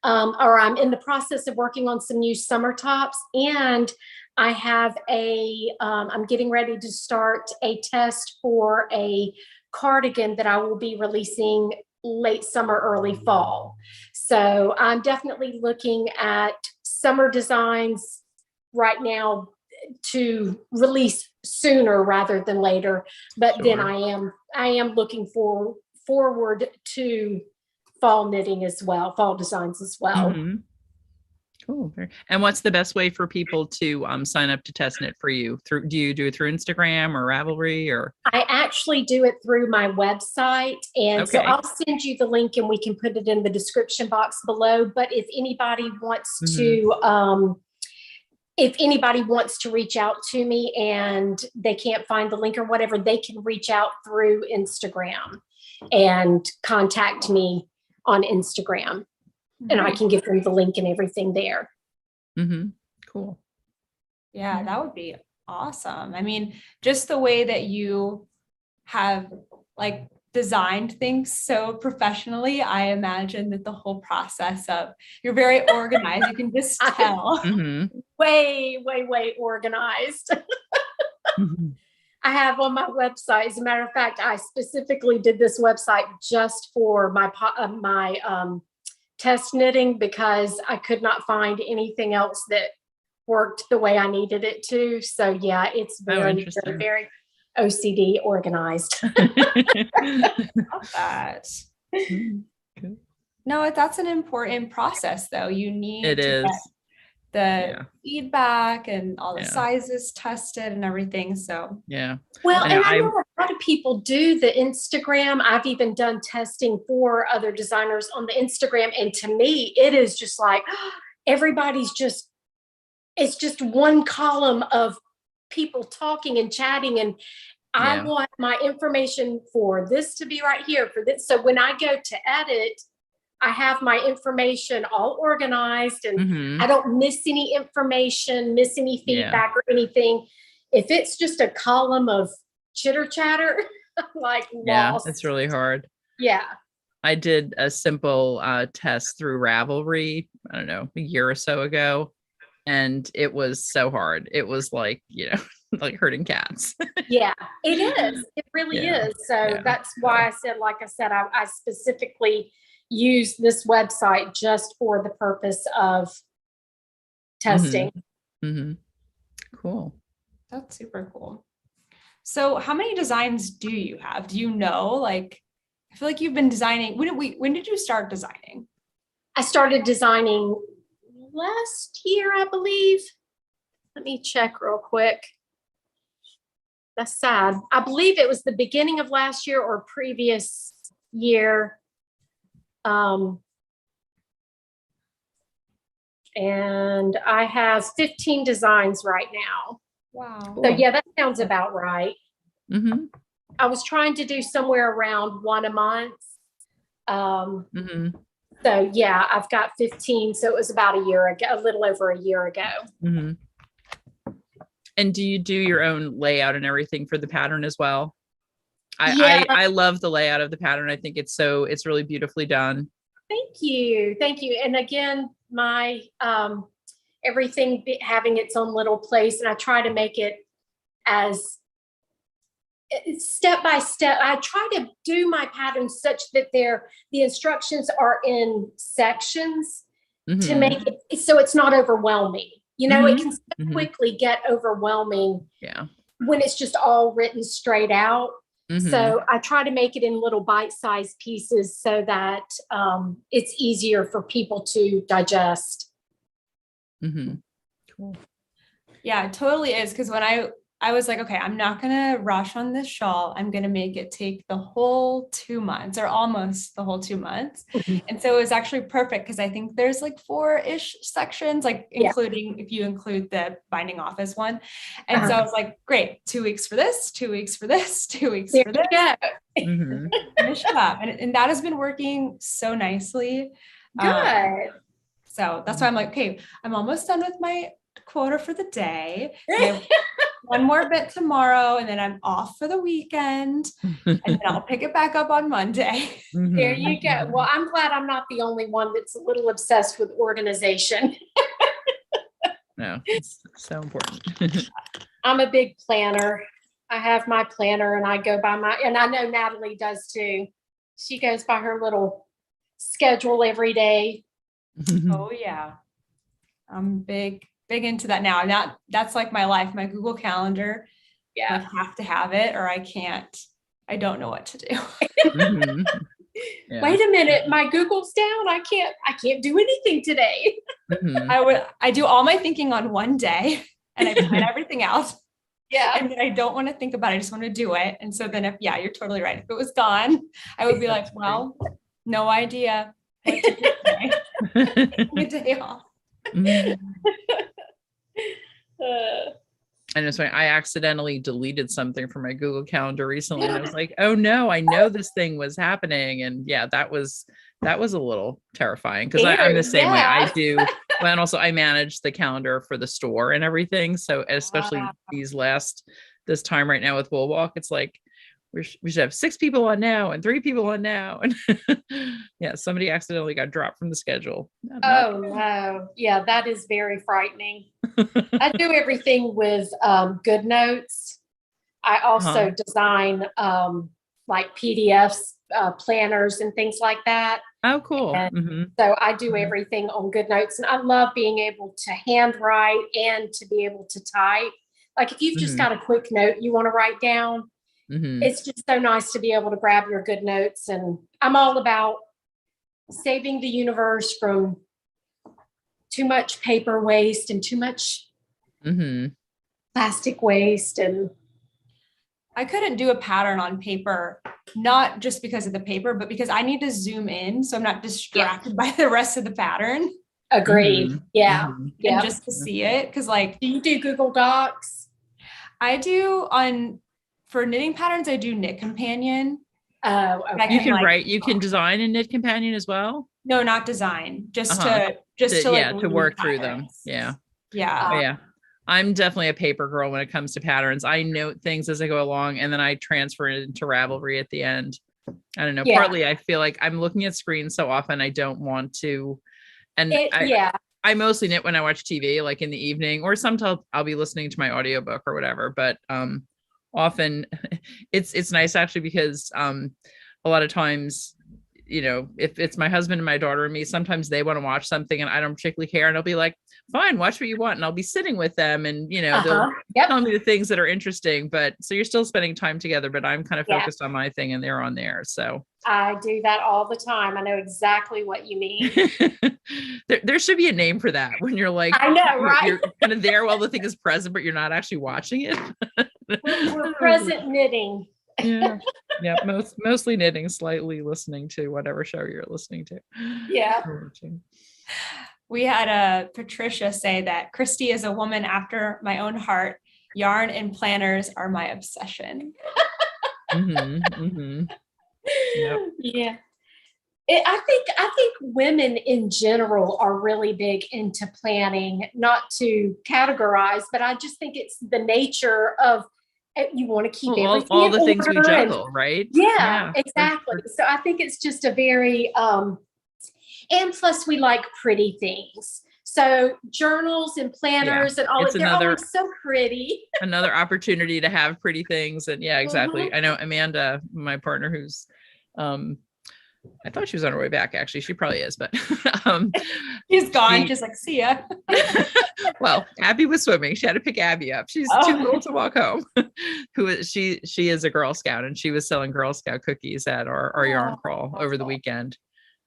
or I'm in the process of working on some new summer tops. And I have I'm getting ready to start a test for a cardigan that I will be releasing late summer, early fall. So I'm definitely looking at summer designs right now to release sooner rather than later. But then I am looking forward to fall knitting as well, fall designs as well. Cool. And what's the best way for people to sign up to test knit for you? Do you do it through Instagram or Ravelry or? I actually do it through my website. And so I'll send you the link and we can put it in the description box below. But if anybody wants to reach out to me and they can't find the link or whatever, they can reach out through Instagram and contact me on Instagram. And I can give them the link and everything there. Cool. Yeah, that would be awesome. I mean, just the way that you have like designed things so professionally, I imagine that the whole process of you're very organized. You can just tell. Way organized. I have on my website, as a matter of fact, I specifically did this website just for my test knitting because I could not find anything else that worked the way I needed it to. So yeah, it's very OCD organized. Love that. No, that's an important process though. You need to get the feedback and all the sizes tested and everything. So well, and I know a lot of people do the Instagram. I've even done testing for other designers on the Instagram. And to me, it is just like it's just one column of people talking and chatting. And I want my information for this to be right here for this. So when I go to edit, I have my information all organized and I don't miss any information, miss any feedback or anything. If it's just a column of chitter chatter, I'm like lost. It's really hard. Yeah. I did a simple test through Ravelry, I don't know, a year or so ago. And it was so hard. It was like, like herding cats. Yeah, it is. It really is. So that's why I said, I specifically use this website just for the purpose of testing. Cool. That's super cool. So how many designs do you have? Do you know, like, I feel like you've been designing. When did you start designing? I started designing last year, I believe. Let me check real quick. That's sad. I believe it was the beginning of last year or previous year. And I have 15 designs right now. Wow. So yeah, that sounds about right. I was trying to do somewhere around one a month. So yeah, I've got 15. So it was about a year ago, a little over a year ago. And do you do your own layout and everything for the pattern as well? I love the layout of the pattern. I think it's really beautifully done. Thank you. And again, my everything having its own little place, and I try to make it as step by step. I try to do my patterns such that the instructions are in sections to make it so it's not overwhelming. It can so quickly get overwhelming when it's just all written straight out. So I try to make it in little bite-sized pieces so that it's easier for people to digest. Cool. Yeah, it totally is. Because when I was like, okay, I'm not going to rush on this shawl. I'm going to make it take the whole 2 months or almost the whole 2 months. And so it was actually perfect because I think there's like 4-ish sections, like including if you include the binding office one. And so I was like, great, 2 weeks for this, 2 weeks for this, 2 weeks for this. Finish it up. And that has been working so nicely. Good. So that's why I'm like, okay, I'm almost done with my quota for the day. One more bit tomorrow, and then I'm off for the weekend, and then I'll pick it back up on Monday. There you go. Well, I'm glad I'm not the only one that's a little obsessed with organization. No, it's so important. I'm a big planner. I have my planner and I go by and I know Natalie does too. She goes by her little schedule every day. Oh yeah. I'm big into that now. That's like my life, my Google Calendar. Yeah. I have to have it or I can't. I don't know what to do. Wait a minute, my Google's down. I can't do anything today. I do all my thinking on one day and I plan everything else. Yeah. And then I don't want to think about it. I just want to do it. And so then you're totally right. If it was gone, I would be like, well, no idea what to do today. Take a day off. And it's funny, I accidentally deleted something from my Google Calendar recently, and I was like, "Oh no, I know this thing was happening." And yeah, that was a little terrifying because I'm the same way. I do. Well, and also I manage the calendar for the store and everything. So especially this time right now with Wool Walk, it's like we should have 6 people on now and 3 people on now. And yeah, somebody accidentally got dropped from the schedule. Oh no. Yeah, that is very frightening. I do everything with Good Notes. I also design like PDFs, planners and things like that. Oh, cool. So I do everything on Good Notes, and I love being able to handwrite and to be able to type. Like if you've just got a quick note you want to write down, it's just so nice to be able to grab your Good Notes. And I'm all about saving the universe from too much paper waste and too much plastic waste. And I couldn't do a pattern on paper, not just because of the paper, but because I need to zoom in so I'm not distracted by the rest of the pattern. Agreed. Yeah. And just to see it. Because like, do you do Google Docs? I do for knitting patterns, I do Knit Companion. Oh, okay. You can write, you can design in Knit Companion as well? No, not design, just to work through them. Yeah. Yeah. I'm definitely a paper girl when it comes to patterns. I note things as I go along and then I transfer it into Ravelry at the end. I don't know. Partly I feel like I'm looking at screens so often I don't want to. And I mostly knit when I watch TV, like in the evening, or sometimes I'll be listening to my audiobook or whatever. But often it's nice actually because a lot of times, you know, if it's my husband and my daughter and me, sometimes they want to watch something and I don't particularly care. And I'll be like, fine, watch what you want. And I'll be sitting with them and, you know, they'll tell me the things that are interesting, but so you're still spending time together, but I'm kind of focused on my thing and they're on theirs. So I do that all the time. I know exactly what you mean. there should be a name for that when you're like, I know, right? You're kind of there while the thing is present, but you're not actually watching it. We're present knitting. Yeah. Mostly knitting, slightly listening to whatever show you're listening to. Yeah. We had Patricia say that Christie is a woman after my own heart. Yarn and planners are my obsession. Yep. Yeah. I think women in general are really big into planning, not to categorize, but I just think it's the nature of you want to keep everything all the things we order juggle, right? Yeah, exactly. So I think it's just a very and plus we like pretty things. So journals and planners and all they're always so pretty. Another opportunity to have pretty things. And yeah, exactly. I know Amanda, my partner, who's I thought she was on her way back, actually. She probably is, but she's gone. She's like, see ya. Well, Abby was swimming. She had to pick Abby up. She's too little to walk home. She is a Girl Scout and she was selling Girl Scout cookies at our yarn crawl over the weekend.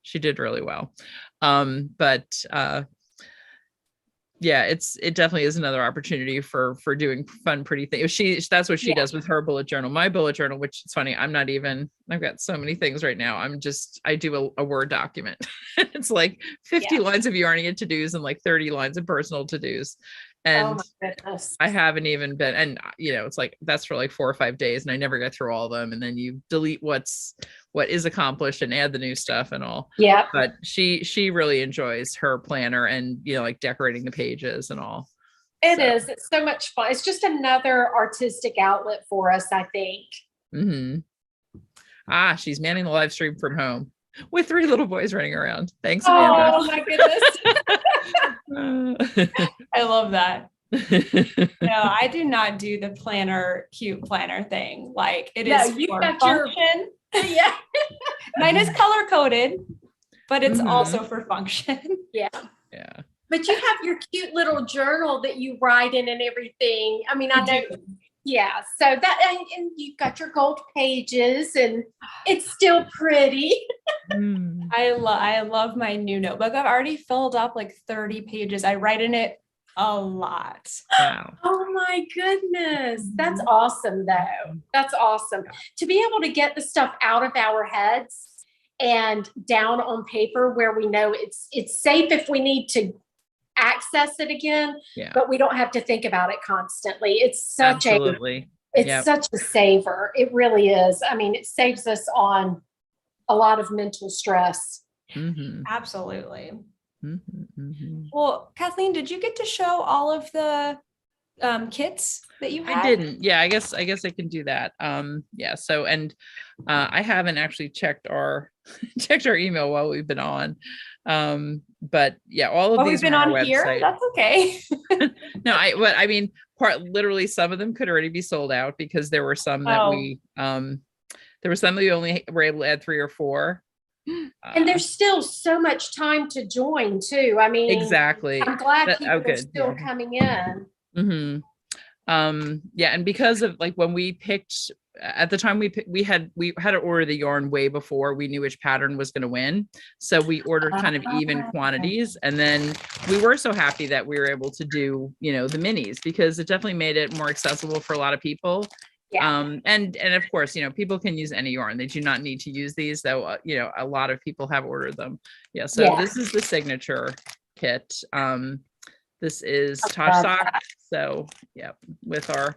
She did really well. But Yeah, it definitely is another opportunity for doing fun, pretty things. That's what she does with her bullet journal. My bullet journal, which is funny, I've got so many things right now. I do a Word document. It's like 50 lines of Yarnia to-dos and like 30 lines of personal to-dos. And my goodness. I haven't even been, and it's like, that's for like 4 or 5 days and I never get through all of them. And then you delete what is accomplished and add the new stuff and all. Yeah. But she really enjoys her planner and, like decorating the pages and all. It is. It's so much fun. It's just another artistic outlet for us, I think. She's manning the live stream from home with 3 little boys running around. Thanks, Amanda. Oh my goodness. I love that. No, I do not do the cute planner thing. Like it is for function. Yeah. Mine is color coded, but it's also for function. Yeah. Yeah. But you have your cute little journal that you write in and everything. I mean, I know. Yeah. So that, and you've got your gold pages and it's still pretty. I love my new notebook. I've already filled up like 30 pages. I write in it a lot. Wow. Oh my goodness. That's awesome though. That's awesome. To be able to get the stuff out of our heads and down on paper where we know it's safe if we need to access it again, but we don't have to think about it constantly. It's such such a saver. It really is. I mean, it saves us on a lot of mental stress. Absolutely. Well, Kathleen, did you get to show all of the kits that you had? I didn't. Yeah, I guess I can do that. So, and I haven't actually checked our email while we've been on. But yeah, all of these we've been are on here. That's okay. No, literally some of them could already be sold out because there were some that we only were able to add 3 or 4. And there's still so much time to join too. I mean, exactly. I'm glad people are still coming in. And because of like when we picked at the time we had to order the yarn way before we knew which pattern was going to win, so we ordered kind of even quantities, and then we were so happy that we were able to do the minis because it definitely made it more accessible for a lot of people. And of course, people can use any yarn. They do not need to use these, though. A lot of people have ordered them. This is the signature kit. This is Tosh sock. So with our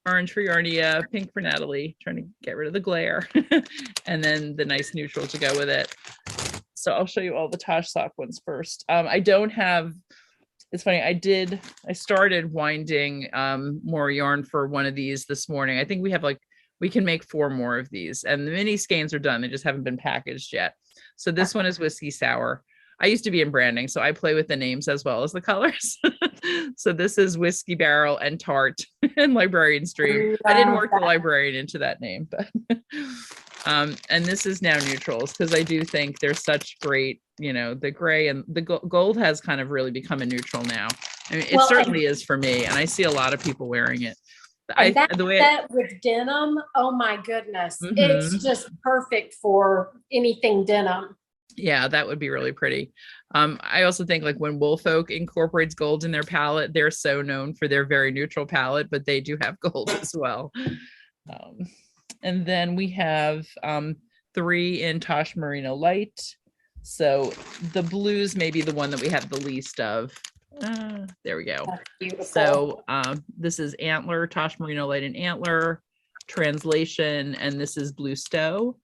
orange for Yarnia, pink for Natalie, trying to get rid of the glare, and then the nice neutral to go with it. So I'll show you all the Tosh sock ones first. I don't have. It's funny. I started winding more yarn for one of these this morning. I think we can make 4 more of these, and the mini skeins are done. They just haven't been packaged yet. So this one is Whiskey Sour. I used to be in branding, so I play with the names as well as the colors. So this is Whiskey Barrel and Tart and Librarian Stream. I didn't work the librarian into that name, but and this is now neutrals because I do think they're such great, the gray and the gold has kind of really become a neutral now. I mean, it certainly is for me, and I see a lot of people wearing it. That with denim, oh my goodness, it's just perfect for anything denim. Yeah, that would be really pretty. I also think like when Woolfolk incorporates gold in their palette, they're so known for their very neutral palette, but they do have gold as well. And then we have 3 in Tosh Merino Light. So the blues may be the one that we have the least of. There we go. So this is Antler, Tosh Merino Light and Antler translation, and this is Blue Stowe.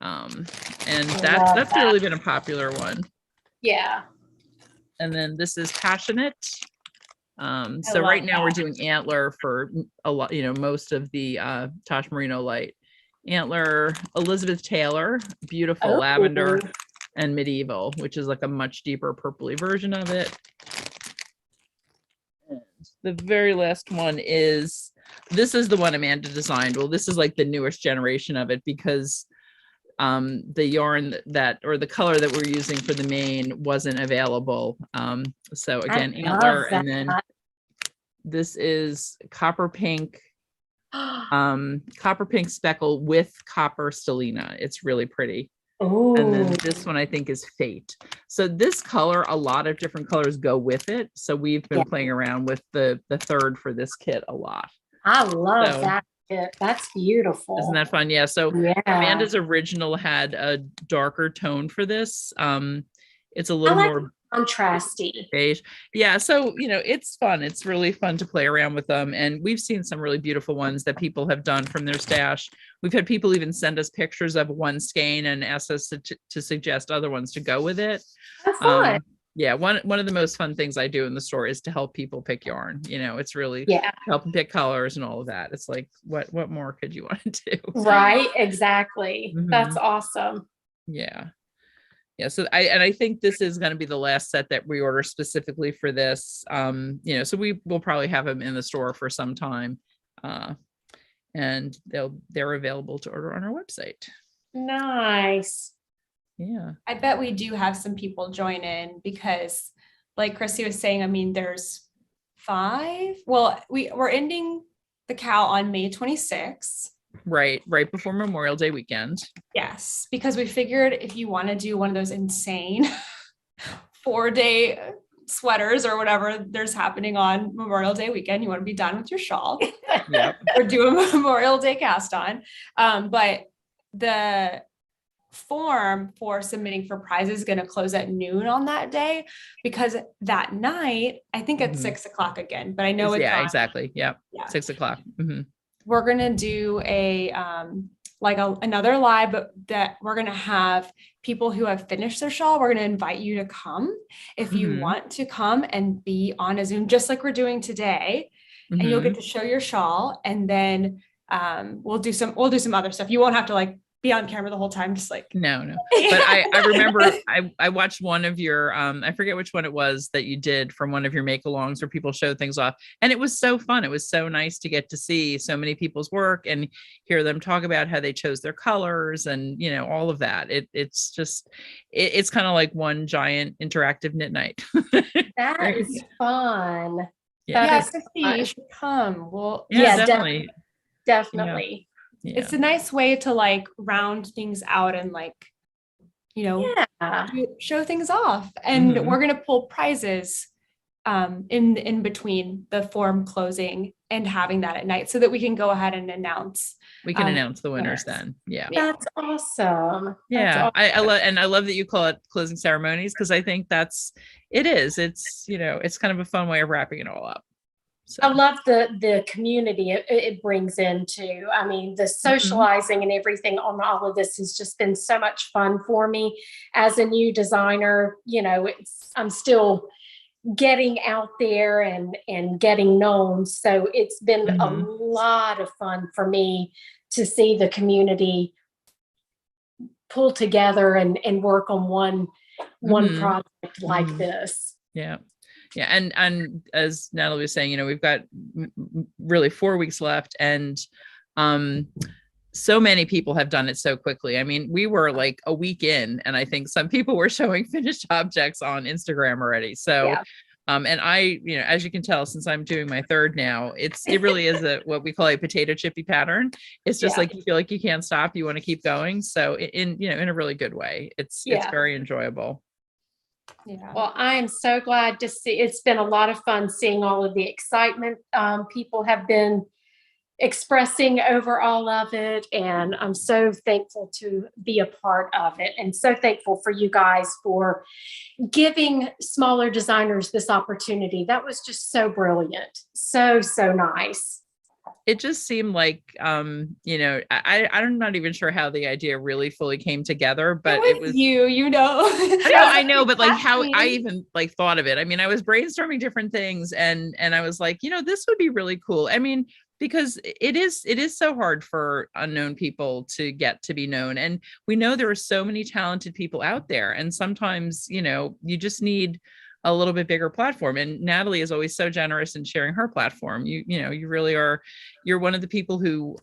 And that's really been a popular one. Yeah. And then this is Passionate. So right now we're doing Antler for a lot, most of the Tosh Merino Light. Antler, Elizabeth Taylor, beautiful lavender, and Medieval, which is like a much deeper purpley version of it. And the very last one is, this is the one Amanda designed. Well, this is like the newest generation of it because the yarn or the color that we're using for the main wasn't available. So again, Antler, and then this is copper pink speckle with copper stellina. It's really pretty. And then Oh, this one I think is Fate. So this color, a lot of different colors go with it. So we've been yeah. playing around with the third for this kit a lot. I love So that kit. That's isn't beautiful. that fun? Yeah. So Yeah. Amanda's original had a darker tone for this. It's a I little like more contrasty. beige. Yeah. So, it's fun. It's really fun to play around with them. And we've seen some really beautiful ones that people have done from their stash. We've had people even send us pictures of one skein and ask us to suggest other ones to go with it. That's fun. Yeah, one of the most fun things I do in the store is to help people pick yarn. It's really Yeah. help them pick colors and all of that. It's like, what more could you want to do? Right. Exactly. That's Mhm. awesome. Yeah. Yeah. So I think this is going to be the last set that we order specifically for this. So we will probably have them in the store for some time. And they're available to order on our website. Nice. Yeah. I bet we do have some people join in because like Christie was saying, I mean, there's 5. Well, we're ending the cow on May 26th. Right before Memorial Day weekend. Yes, because we figured if you want to do one of those insane 4-day sweaters or whatever there's happening on Memorial Day weekend, you want to be done with your shawl. Yep. Or do a Memorial Day cast on. But the form for submitting for prizes is going to close at noon on that day because that night, I think it's 6 o'clock again, but I know it's exactly. Yep. Yeah. 6 o'clock. We're going to do another live, but that we're going to have people who have finished their shawl. We're going to invite you to come if you want to come and be on a Zoom, just like we're doing today. And you'll get to show your shawl, and then we'll do some other stuff. You won't have to be on camera the whole time, just no. But I remember I watched one of your I forget which one it was that you did from one of your make-alongs where people showed things off, and it was so fun. It was so nice to get to see so many people's work and hear them talk about how they chose their colors and all of that. It's kind of like one giant interactive knit night. That is fun. Yeah, Christie, you should come. Well, yeah, definitely. Definitely. Yeah. It's a nice way to round things out and show things off. And we're going to pull prizes in between the form closing and having that at night so that we can go ahead and announce. We can announce the winners then. Yeah. That's awesome. Yeah. I love that you call it closing ceremonies, because I think it's kind of a fun way of wrapping it all up. So. I love the community it brings into. I mean, the socializing and everything on all of this has just been so much fun for me as a new designer. I'm still getting out there and getting known. So it's been a lot of fun for me to see the community pull together and work on one project like this. Yeah. Yeah. And as Natalie was saying, we've got really 4 weeks left, and so many people have done it so quickly. I mean, we were like a week in, and I think some people were showing finished objects on Instagram already. So, and I, as you can tell, since I'm doing my third now, it really is what we call a potato chippy pattern. It's just like, you feel like you can't stop. You want to keep going. So in a really good way, it's very enjoyable. Yeah. Well, I am so glad to see. It's been a lot of fun seeing all of the excitement people have been expressing over all of it. And I'm so thankful to be a part of it, and so thankful for you guys for giving smaller designers this opportunity. That was just so brilliant. So nice. It just seemed like, I'm not even sure how the idea really fully came together, but it was I know, but how I even thought of it. I mean, I was brainstorming different things and I was like, this would be really cool. I mean, because it is so hard for unknown people to get to be known. And we know there are so many talented people out there. And sometimes, you just need a little bit bigger platform. And Natalie is always so generous in sharing her platform. You really are, you're one of the people who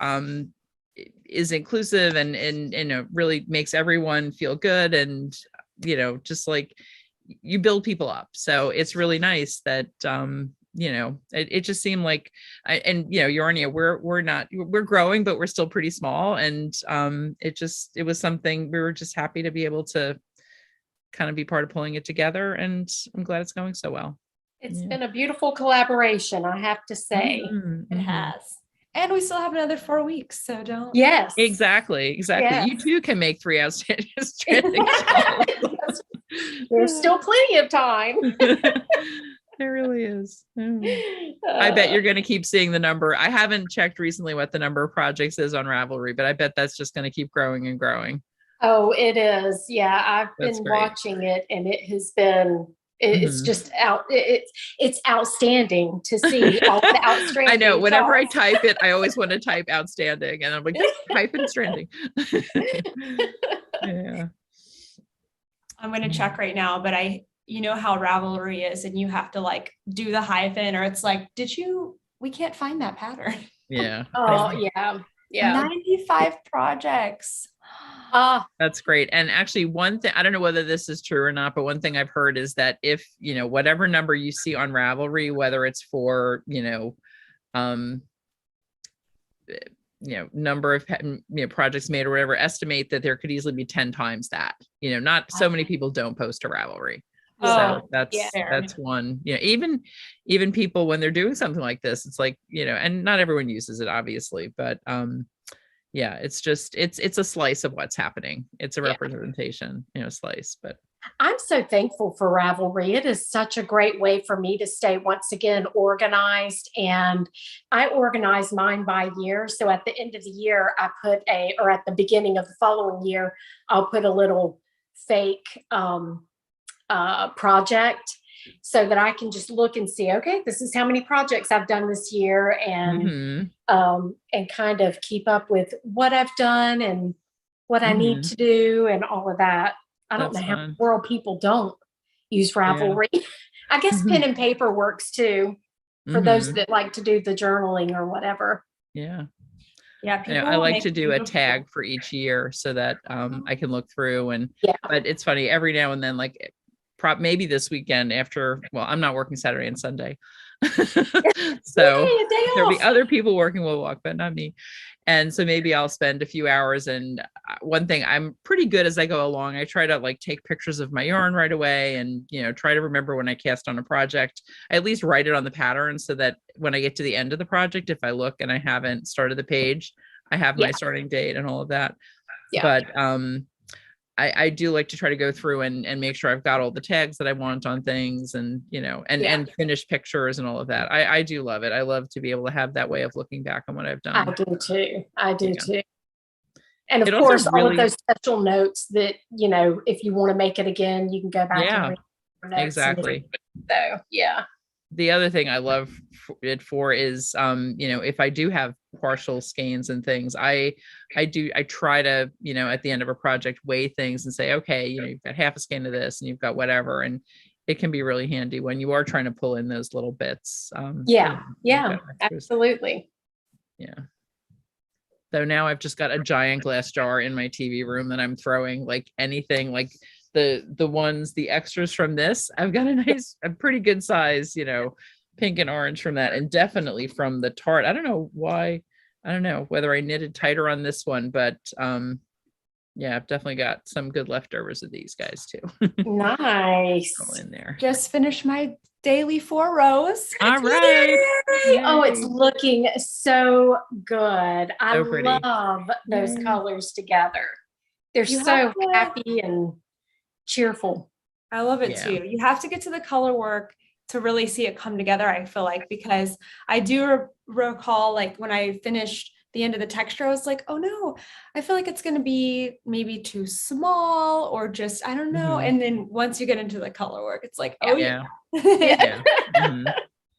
is inclusive and really makes everyone feel good. And, just you build people up. So it's really nice that, it just seemed like, Yarnia, we're growing, but we're still pretty small. And it was something we were just happy to be able to kind of be part of pulling it together. And I'm glad it's going so well. It's been a beautiful collaboration, I have to say. It has. And we still have another 4 weeks, so don't. Yes. Exactly. Yes. You too can make 3 outstanding. There's still plenty of time. There really is. I bet you're going to keep seeing the number. I haven't checked recently what the number of projects is on Ravelry, but I bet that's just going to keep growing and growing. Oh, it is. Yeah, I've been great. watching it, and it has been. It's just it's outstanding to see all the outstanding. I know. Whenever I type it, I always want to type outstanding, and I'm like, type outstanding. Yeah. I'm going to check right now, but you know how Ravelry is, and you have to like do the hyphen, or it's like, we can't find that pattern. Yeah. Oh, yeah. 95 projects. That's great. And actually, one thing, I don't know whether this is true or not, but one thing I've heard is that if, whatever number you see on Ravelry, whether it's for, number of projects made or whatever, estimate that there could easily be 10 times that. Not so many people don't post to Ravelry. So that's one. Even people, when they're doing something like this, it's like, and not everyone uses it, obviously, but it's just it's a slice of what's happening. It's a representation, slice. But I'm so thankful for Ravelry. It is such a great way for me to stay once again organized, and I organize mine by year. So at the end of the year, I put or at the beginning of the following year, I'll put a little fake project, so that I can just look and see, okay, this is how many projects I've done this year, and kind of keep up with what I've done and what I need to do and all of that. I don't know how in the world people don't use Ravelry. I guess pen and paper works too, for those that like to do the journaling or whatever. Yeah. Yeah. I like to do a tag for each year so that I can look through but it's funny, every now and then, like maybe this weekend I'm not working Saturday and Sunday. So there'll be other people working Will Walk, but not me. And so maybe I'll spend a few hours. And one thing, I'm pretty good as I go along. I try to like take pictures of my yarn right away and, try to remember when I cast on a project, I at least write it on the pattern so that when I get to the end of the project, if I look and I haven't started the page, I have my starting date and all of that. Yeah. But, I do like to try to go through and make sure I've got all the tags that I want on things and, and finish pictures and all of that. I do love it. I love to be able to have that way of looking back on what I've done. I do too. And of course, all of those special notes that, if you want to make it again, you can go back and read your notes. Exactly. So, yeah. The other thing I love it for is, if I do have partial skeins and things, I try to, at the end of a project, weigh things and say, okay, you've got half a skein of this and you've got whatever. And it can be really handy when you are trying to pull in those little bits. Absolutely. Yeah. So now I've just got a giant glass jar in my TV room that I'm throwing like anything, like the extras from this. I've got a pretty good size, pink and orange from that, and definitely from the Tarte. I don't know why. I don't know whether I knitted tighter on this one, but I've definitely got some good leftovers of these guys too. Nice. In there. Just finished my daily 4 rows. All right. Yay. Oh, it's looking so good. I love those colors together. They're so happy and cheerful. I love it too. You have to get to the color work to really see it come together, I feel like, because I do recall like when I finished the end of the texture, I was like, oh no, I feel like it's going to be maybe too small or just, I don't know. And then once you get into the color work, it's like, oh yeah.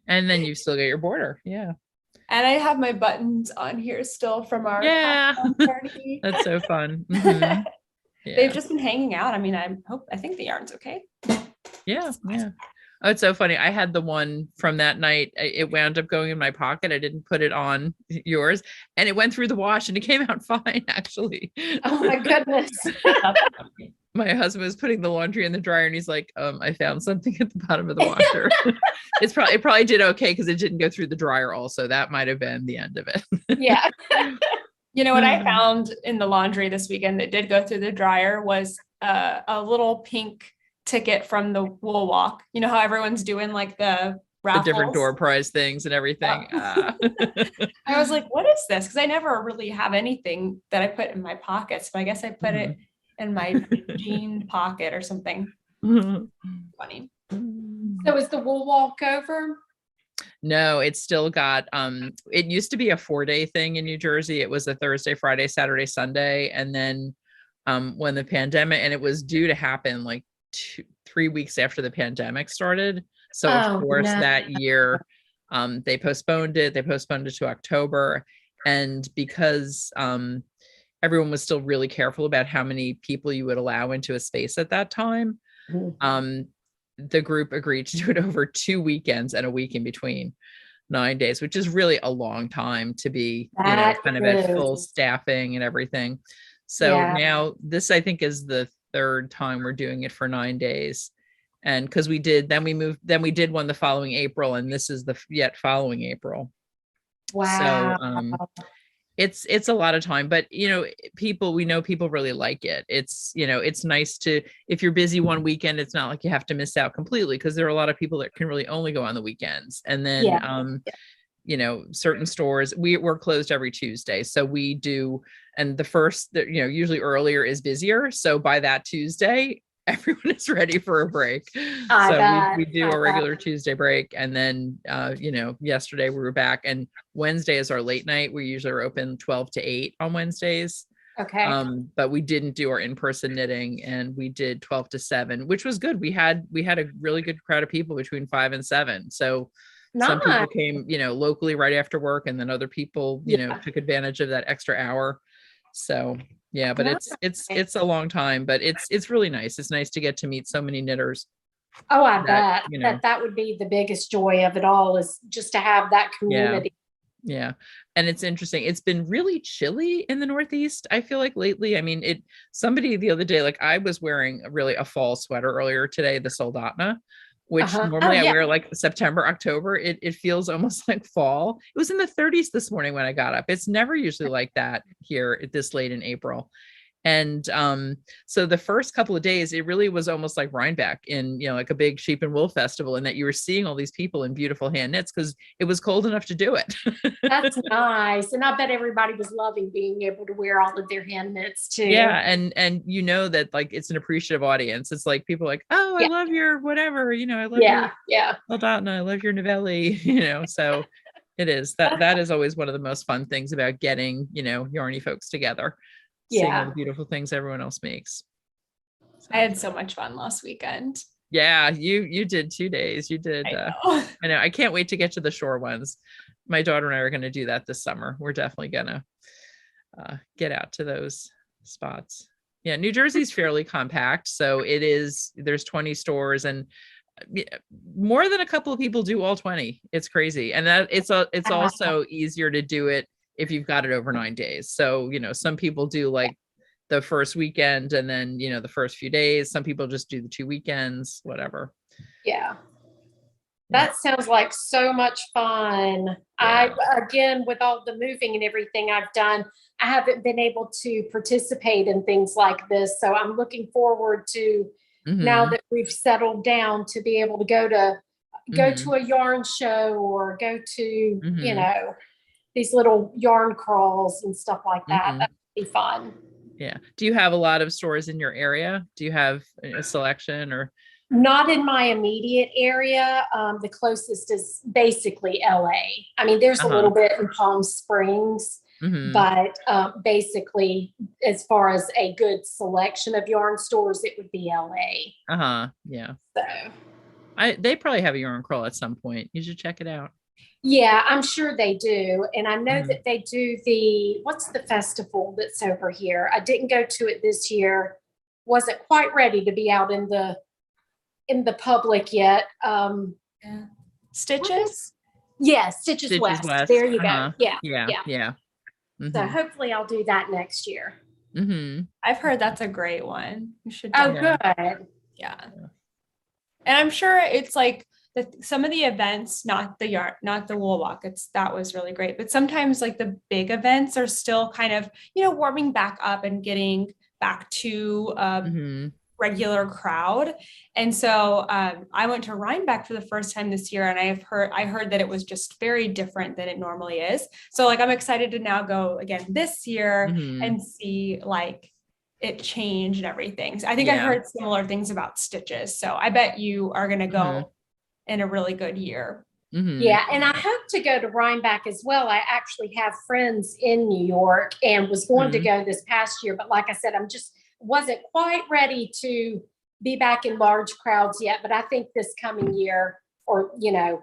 And then you still get your border. Yeah. And I have my buttons on here still from our party. That's so fun. They've just been hanging out. I mean, I think the yarn's okay. Yeah. Oh, it's so funny. I had the one from that night. It wound up going in my pocket. I didn't put it on yours, and it went through the wash and it came out fine, actually. Oh my goodness. My husband was putting the laundry in the dryer and he's like, I found something at the bottom of the washer. It probably did okay because it didn't go through the dryer also. That might have been the end of it. Yeah. You know what I found in the laundry this weekend that did go through the dryer was a little pink ticket from the Wool Walk. You know how everyone's doing like the raffles? The different door prize things and everything. I was like, what is this? Because I never really have anything that I put in my pockets, but I guess I put it in my jean pocket or something. Funny. So is the Wool Walk over? No, it's still got, it used to be a 4-day thing in New Jersey. It was a Thursday, Friday, Saturday, Sunday. And then when the pandemic, and it was due to happen like 3 weeks after the pandemic started. So of course that year, they postponed it to October. And because everyone was still really careful about how many people you would allow into a space at that time, the group agreed to do it over 2 weekends and a week in between, 9 days, which is really a long time to be, kind of at full staffing and everything. So now this, I think, is the 3rd time we're doing it for 9 days. And because we did one the following April, and this is the yet following April. Wow. So it's a lot of time, but we know people really like it. It's nice to, if you're busy one weekend, it's not like you have to miss out completely, because there are a lot of people that can really only go on the weekends. And then certain stores, we're closed every Tuesday, so we do, and the first, usually earlier is busier, so by that Tuesday everyone is ready for a break. We do a regular Tuesday break, and then yesterday we were back, and Wednesday is our late night. We usually are open 12 to 8 on Wednesdays. Okay. But we didn't do our in-person knitting, and we did 12 to 7, which was good. We had a really good crowd of people between 5 and 7. So some people came, locally right after work, and then other people, took advantage of that extra hour. So yeah, but it's a long time, but it's really nice. It's nice to get to meet so many knitters. Oh, I bet that would be the biggest joy of it all, is just to have that community. Yeah. And it's interesting. It's been really chilly in the Northeast, I feel like, lately. I mean, somebody the other day, like, I was wearing a fall sweater earlier today, the Soldotna, which normally I wear like September, October. It feels almost like fall. It was in the 30s this morning when I got up. It's never usually like that here this late in April. And so the first couple of days, it really was almost like Rhinebeck in, like a big sheep and wool festival, and that you were seeing all these people in beautiful hand knits because it was cold enough to do it. That's nice. And I bet everybody was loving being able to wear all of their hand knits too. Yeah. And that, like, it's an appreciative audience. It's like people are like, oh, I love your whatever, I love your Soldotna, I love your Novelli, so it is that is always one of the most fun things about getting, Yarny folks together. Seeing all the beautiful things everyone else makes. I had so much fun last weekend. Yeah, you did 2 days. You did. I know. I can't wait to get to the shore ones. My daughter and I are going to do that this summer. We're definitely going to get out to those spots. Yeah, New Jersey's fairly compact, so there's 20 stores, and more than a couple of people do all 20. It's crazy, and that it's also easier to do it if you've got it over 9 days. So, some people do like the first weekend and then, the first few days. Some people just do the 2 weekends, whatever. Yeah. That sounds like so much fun. Yeah. Again, with all the moving and everything I've done, I haven't been able to participate in things like this. So I'm looking forward to, now that we've settled down, to be able to go to a yarn show, or go to, these little yarn crawls and stuff like that. That would be fun. Yeah. Do you have a lot of stores in your area? Do you have a selection, or? Not in my immediate area. The closest is basically LA. I mean, there's a little bit in Palm Springs, but basically, as far as a good selection of yarn stores, it would be LA. Yeah. So they probably have a yarn crawl at some point. You should check it out. Yeah, I'm sure they do. And I know that they do what's the festival that's over here? I didn't go to it this year. Wasn't quite ready to be out in the public yet. Stitches? Yeah, Stitches West. There you go. Yeah. Yeah. So hopefully I'll do that next year. Mm-hmm. I've heard that's a great one. You should. Oh, Yeah. good. Yeah. And I'm sure it's like some of the events, not the wool walk, that was really great. But sometimes like the big events are still kind of, warming back up and getting back to Mm-hmm. regular crowd. And so I went to Rhinebeck for the first time this year, and I heard that it was just very different than it normally is. So like I'm excited to now go again this year Mm-hmm. and see like it change and everything. So I think I Yeah. heard similar things about stitches. So I bet you are going to go in a really good year. Mm-hmm. Yeah, and I hope to go to Rhinebeck as well. I actually have friends in New York and was going to go this past year, but like I said, I'm just wasn't quite ready to be back in large crowds yet. But I think this coming year, or I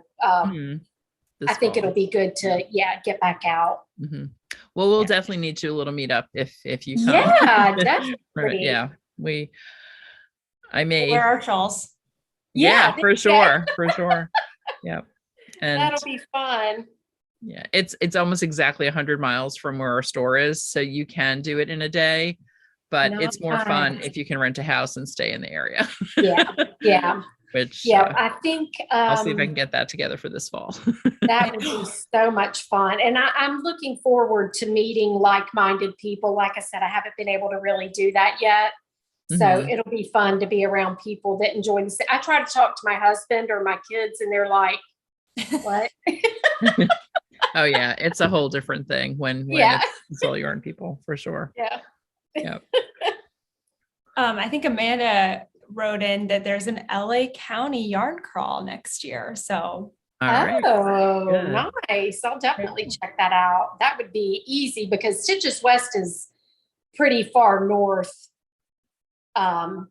think it'll be good to get back out. Mm-hmm. Well, we'll definitely need to a little meet up if you come. Yeah, definitely. Yeah, I may wear our shawls. Yeah, for sure. For sure. Yeah. And that'll be fun. Yeah, it's almost exactly 100 miles from where our store is, so you can do it in a day, but it's more fun if you can rent a house and stay in the area. Yeah. Which I think I'll see if I can get that together for this fall. That would be so much fun, and I'm looking forward to meeting like-minded people. Like I said, I haven't been able to really do that yet, so it'll be fun to be around people that enjoy this. I try to talk to my husband or my kids, and they're like, "What?" Oh yeah, it's a whole different thing when it's all yarn people, for sure. Yeah. I think Amanda wrote in that there's an LA County yarn crawl next year. So right. Nice. I'll definitely check that out. That would be easy because Stitches West is pretty far north from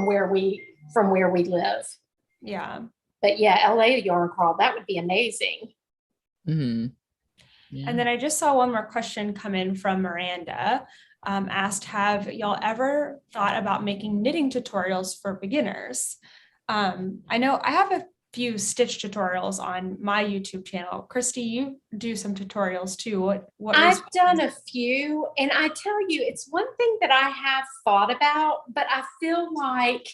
where we live. Yeah. But yeah, LA yarn crawl, that would be amazing. Mm-hmm. Yeah. And then I just saw one more question come in from Miranda. Asked, have y'all ever thought about making knitting tutorials for beginners? I know I have a few stitch tutorials on my YouTube channel. Christie, you do some tutorials too. What I've done a few, and I tell you, it's one thing that I have thought about, but I feel like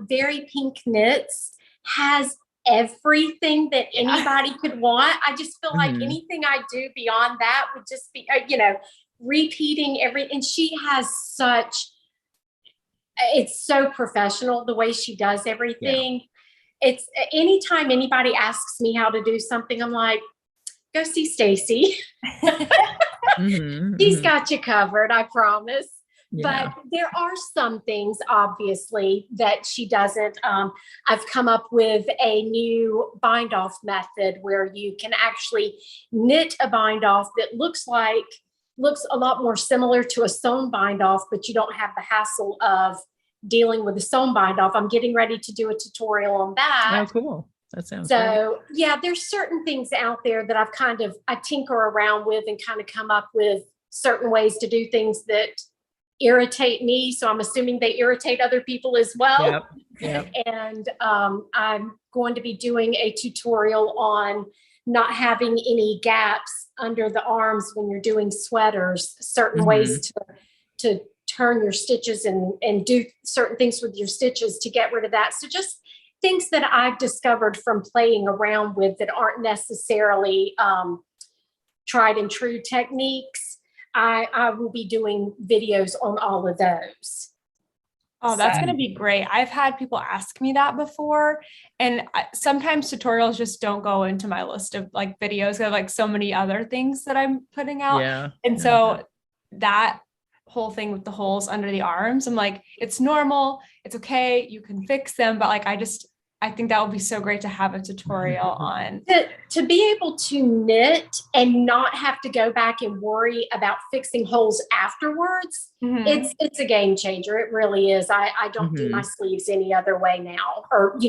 Very Pink Knits has everything that anybody could want. I just feel like anything I do beyond that would just be, repeating and she has it's so professional the way she does everything. It's anytime anybody asks me how to do something, I'm like, go see Stacy. She's got you covered, I promise. But there are some things, obviously, that she doesn't. I've come up with a new bind-off method where you can actually knit a bind-off that looks a lot more similar to a sewn bind-off, but you don't have the hassle of dealing with a sewn bind-off. I'm getting ready to do a tutorial on that. Oh, cool. That sounds so great. Yeah, there's certain things out there that I tinker around with and kind of come up with certain ways to do things that irritate me. So I'm assuming they irritate other people as well. Yep. And I'm going to be doing a tutorial on not having any gaps under the arms when you're doing sweaters, certain ways to turn your stitches and do certain things with your stitches to get rid of that. So just things that I've discovered from playing around with that aren't necessarily tried and true techniques. I will be doing videos on all of those. Oh, that's going to be great. I've had people ask me that before. And sometimes tutorials just don't go into my list of like videos. I have like so many other things that I'm putting out. Yeah. And so that whole thing with the holes under the arms, I'm like, it's normal. It's okay. You can fix them. But like, I think that would be so great to have a tutorial on. To be able to knit and not have to go back and worry about fixing holes afterwards, it's a game changer. It really is. I don't do my sleeves any other way now, or,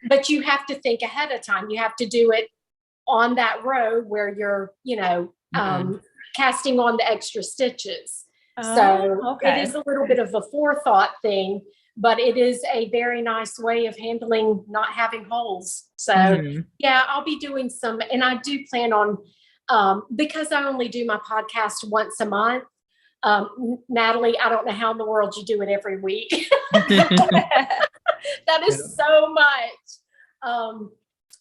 but you have to think ahead of time. You have to do it on that row where you're, casting on the extra stitches. It is a little bit of a forethought thing, but it is a very nice way of handling not having holes. So I'll be doing some, and I do plan on because I only do my podcast once a month, Natalie, I don't know how in the world you do it every week. That is so much.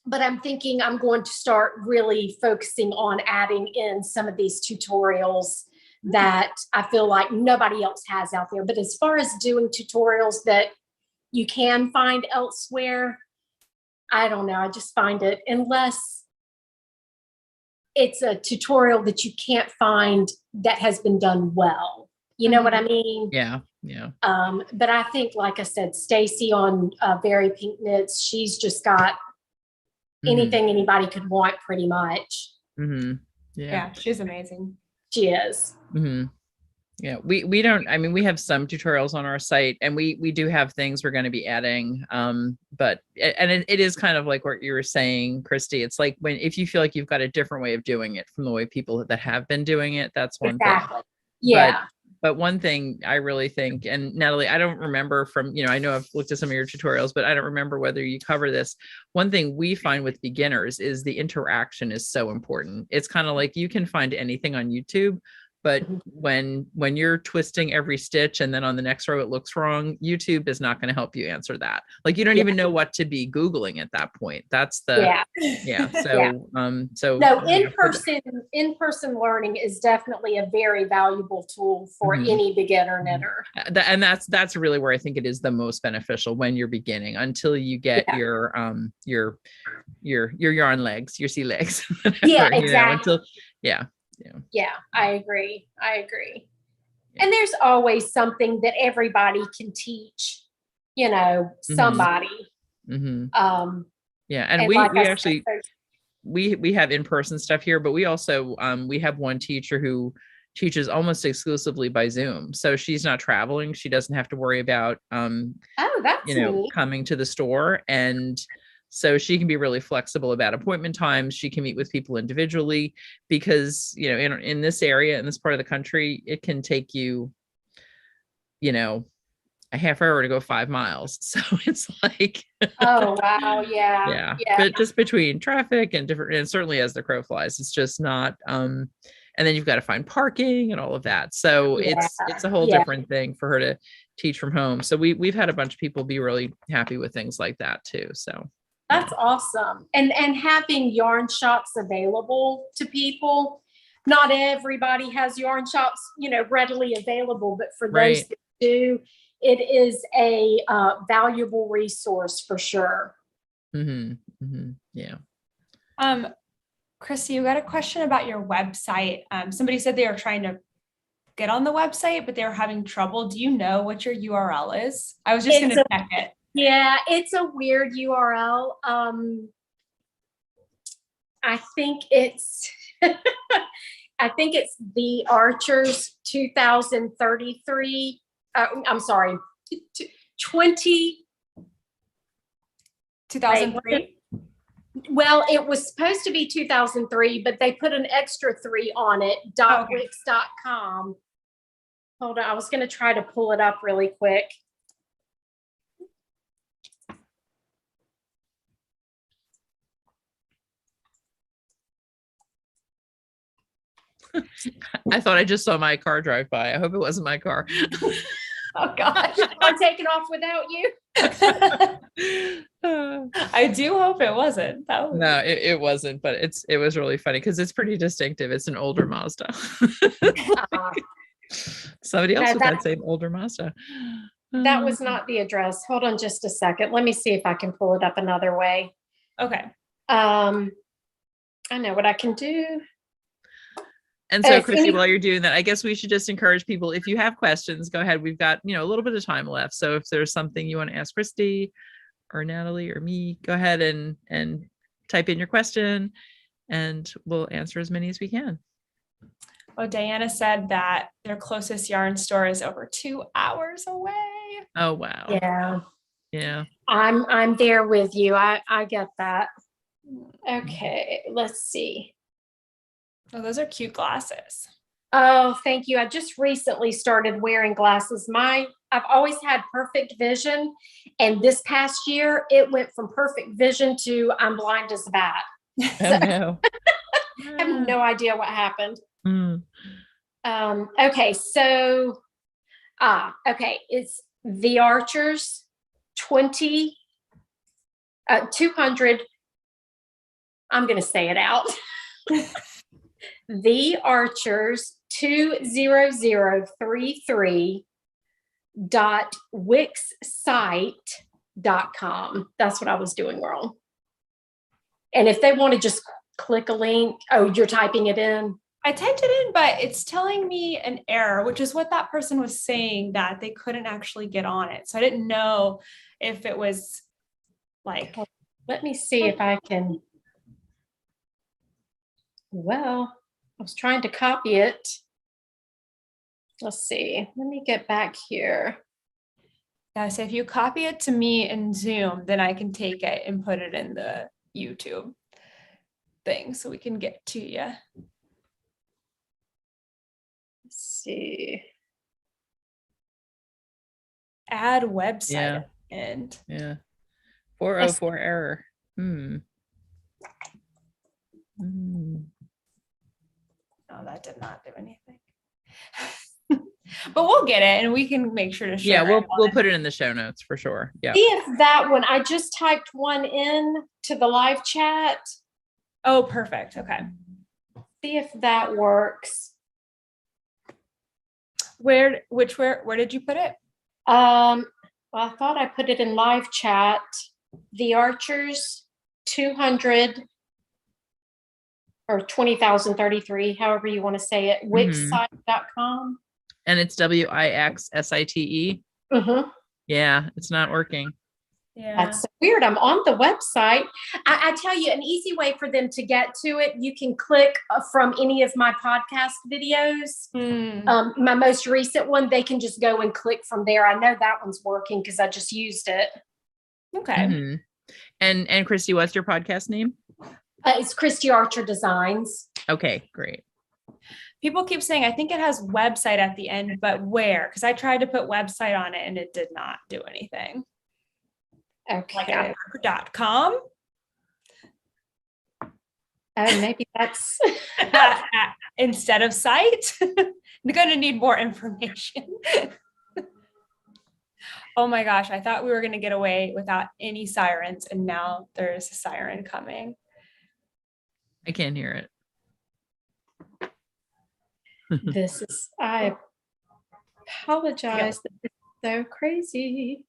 But I'm thinking I'm going to start really focusing on adding in some of these tutorials that I feel like nobody else has out there. But as far as doing tutorials that you can find elsewhere, I don't know. I just find it, unless it's a tutorial that you can't find that has been done well. You know what I mean? Yeah. Yeah. But I think, like I said, Stacy on Very Pink Knits, she's just got anything anybody could want, pretty much. Yeah, she's amazing. She is. Yeah, we don't, I mean, we have some tutorials on our site, and we do have things we're going to be adding. But it is kind of like what you were saying, Christy. It's like if you feel like you've got a different way of doing it from the way people that have been doing it, that's one thing. Yeah. But one thing I really think, and Natalie, I don't remember from, I know I've looked at some of your tutorials, but I don't remember whether you cover this. One thing we find with beginners is the interaction is so important. It's kind of like you can find anything on YouTube, but when you're twisting every stitch and then on the next row it looks wrong, YouTube is not going to help you answer that. Like you don't even know what to be Googling at that point. That's the So no, in-person learning is definitely a very valuable tool for any beginner knitter. And that's really where I think it is the most beneficial when you're beginning, until you get your yarn legs, your sea legs. Yeah, exactly. Yeah, I agree. And there's always something that everybody can teach, somebody. Yeah. And we actually, we have in-person stuff here, but we also, we have one teacher who teaches almost exclusively by Zoom. So she's not traveling. She doesn't have to worry about, that's neat. coming to the store. And so she can be really flexible about appointment times. She can meet with people individually because, in this area, in this part of the country, it can take you, a half hour to go 5 miles. So it's like, oh, wow. Yeah. But just between traffic and certainly as the crow flies, it's just not, and then you've got to find parking and all of that. So it's a whole different thing for her to teach from home. So we've had a bunch of people be really happy with things like that too. So that's awesome. And having yarn shops available to people. Not everybody has yarn shops, readily available, but for those that do, it is a valuable resource for sure. Yeah. Christy, you got a question about your website. Somebody said they are trying to get on the website, but they were having trouble. Do you know what your URL is? I was just going to check it. Yeah, it's a weird URL. I think it's the Archers 2033. I'm sorry, 2003. Well, it was supposed to be 2003, but they put an extra 3 on it. .wix.com. Hold on, I was going to try to pull it up really quick. I thought I just saw my car drive by. I hope it wasn't my car. Oh gosh, I'm taking off without you. I do hope it wasn't. No, it wasn't, but it was really funny because it's pretty distinctive. It's an older Mazda. Somebody else with that same older Mazda. That was not the address. Hold on just a second. Let me see if I can pull it up another way. Okay. I know what I can do. And so, Christy, while you're doing that, I guess we should just encourage people, if you have questions, go ahead. We've got, a little bit of time left. So if there's something you want to ask Christy or Natalie or me, go ahead and type in your question and we'll answer as many as we can. Well, Diana said that their closest yarn store is over 2 hours away. Oh, wow. Yeah. Yeah. I'm there with you. I get that. Okay, let's see. Oh, those are cute glasses. Oh, thank you. I just recently started wearing glasses. I've always had perfect vision. And this past year, it went from perfect vision to I'm blind as a bat. Oh no. I have no idea what happened. Mm. Okay, so it's The Archers 200. I'm gonna say it out. The Archers 20033.wixsite.com. That's what I was doing wrong. And if they want to just click a link, you're typing it in. I typed it in, but it's telling me an error, which is what that person was saying, that they couldn't actually get on it. So I didn't know if it was like. Let me see if I can. Well, I was trying to copy it. Let's see. Let me get back here. Yeah, so if you copy it to me in Zoom, then I can take it and put it in the YouTube thing so we can get to you. Let's see. Add website and yeah. 404 error. Oh, that did not do anything. But we'll get it and we can make sure to share. Yeah, we'll put it in the show notes for sure. Yeah. See if that one, I just typed one in to the live chat. Oh, perfect. Okay. See if that works. Where did you put it? Well, I thought I put it in live chat. The Archers 200 or 20,033, however you want to say it, wixsite.com. And it's WIXSITE. Mm-hmm. Yeah, it's not working. Yeah, that's weird. I'm on the website. I tell you, an easy way for them to get to it, you can click from any of my podcast videos. My most recent one, they can just go and click from there. I know that one's working because I just used it. Okay. And Christy, what's your podcast name? It's Christie Archer Designs. Okay, great. People keep saying, I think it has website at the end, but where? Because I tried to put website on it and it did not do anything. Okay. Like .com. Oh, maybe that's instead of site. I'm going to need more information. Oh my gosh, I thought we were going to get away without any sirens, and now there's a siren coming. I can't hear it. I apologize. This is so crazy.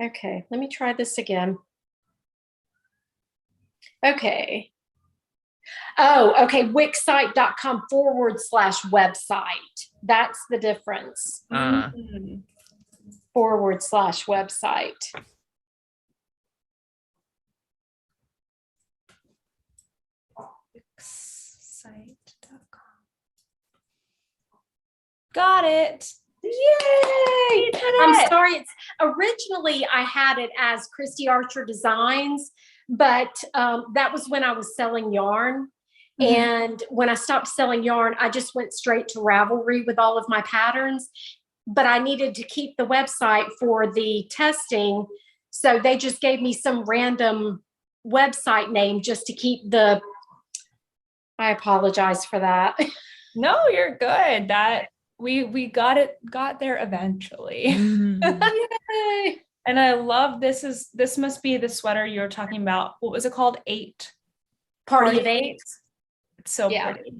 Okay, let me try this again. Okay. Oh, okay. Wixsite.com/website. That's the difference. /website. Wixsite.com. Got it. Yay! I'm sorry. It's originally I had it as Christie Archer Designs, but that was when I was selling yarn. And when I stopped selling yarn, I just went straight to Ravelry with all of my patterns. But I needed to keep the website for the testing, so they just gave me some random website name just to keep the. I apologize for that. No, you're good. That we got there eventually. Yay. And I love this must be the sweater you were talking about. What was it called? Party of Eight. It's so pretty.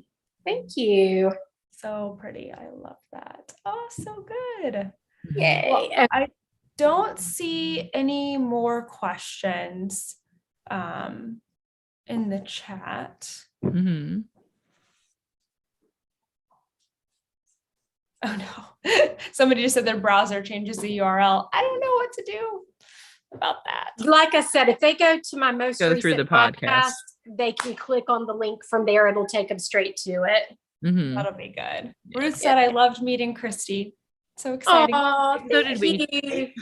Thank you. So pretty. I love that. Oh, so good. Yay. Well, I don't see any more questions in the chat. Oh no. Somebody just said their browser changes the URL. I don't know what to do about that. Like I said, if they go to my most recent through the podcast, they can click on the link from there. It'll take them straight to it. That'll be good. Ruth said, I loved meeting Christy. So exciting. Oh, so did we.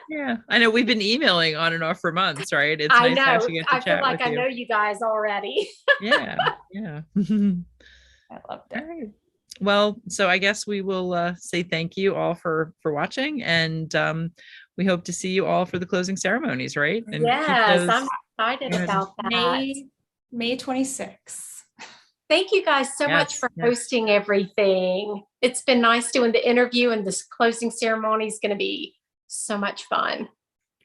Yeah, I know we've been emailing on and off for months, right? It's nice to actually get to chat with you. I feel like I know you guys already. Yeah. I loved it. All right. Well, so I guess we will say thank you all for watching, and we hope to see you all for the closing ceremonies, right? And yes, Excited Good. about that. May 26th. Thank you guys so much Yes, for yes. hosting everything. It's been nice doing the interview, and this closing ceremony is going to be so much fun.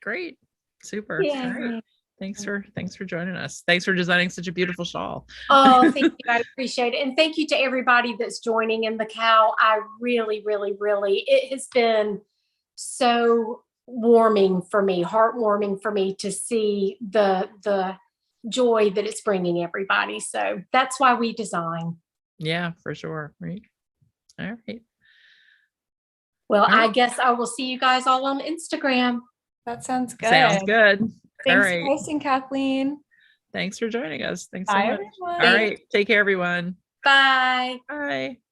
Great. Super. Yeah. All right. Thanks for joining us. Thanks for designing such a beautiful shawl. Oh, thank you. I appreciate it. And thank you to everybody that's joining in the cow. I really, really, really, it has been so warming for me, heartwarming for me to see the joy that it's bringing everybody. So that's why we design. Yeah, for sure. Right. All right. Well, All right. I guess I will see you guys all on Instagram. That sounds good. Sounds good. All Thanks right. for hosting, Kathleen. Thanks for joining us. Thanks so Bye, much. everyone. All right. Take care, everyone. Bye. Bye.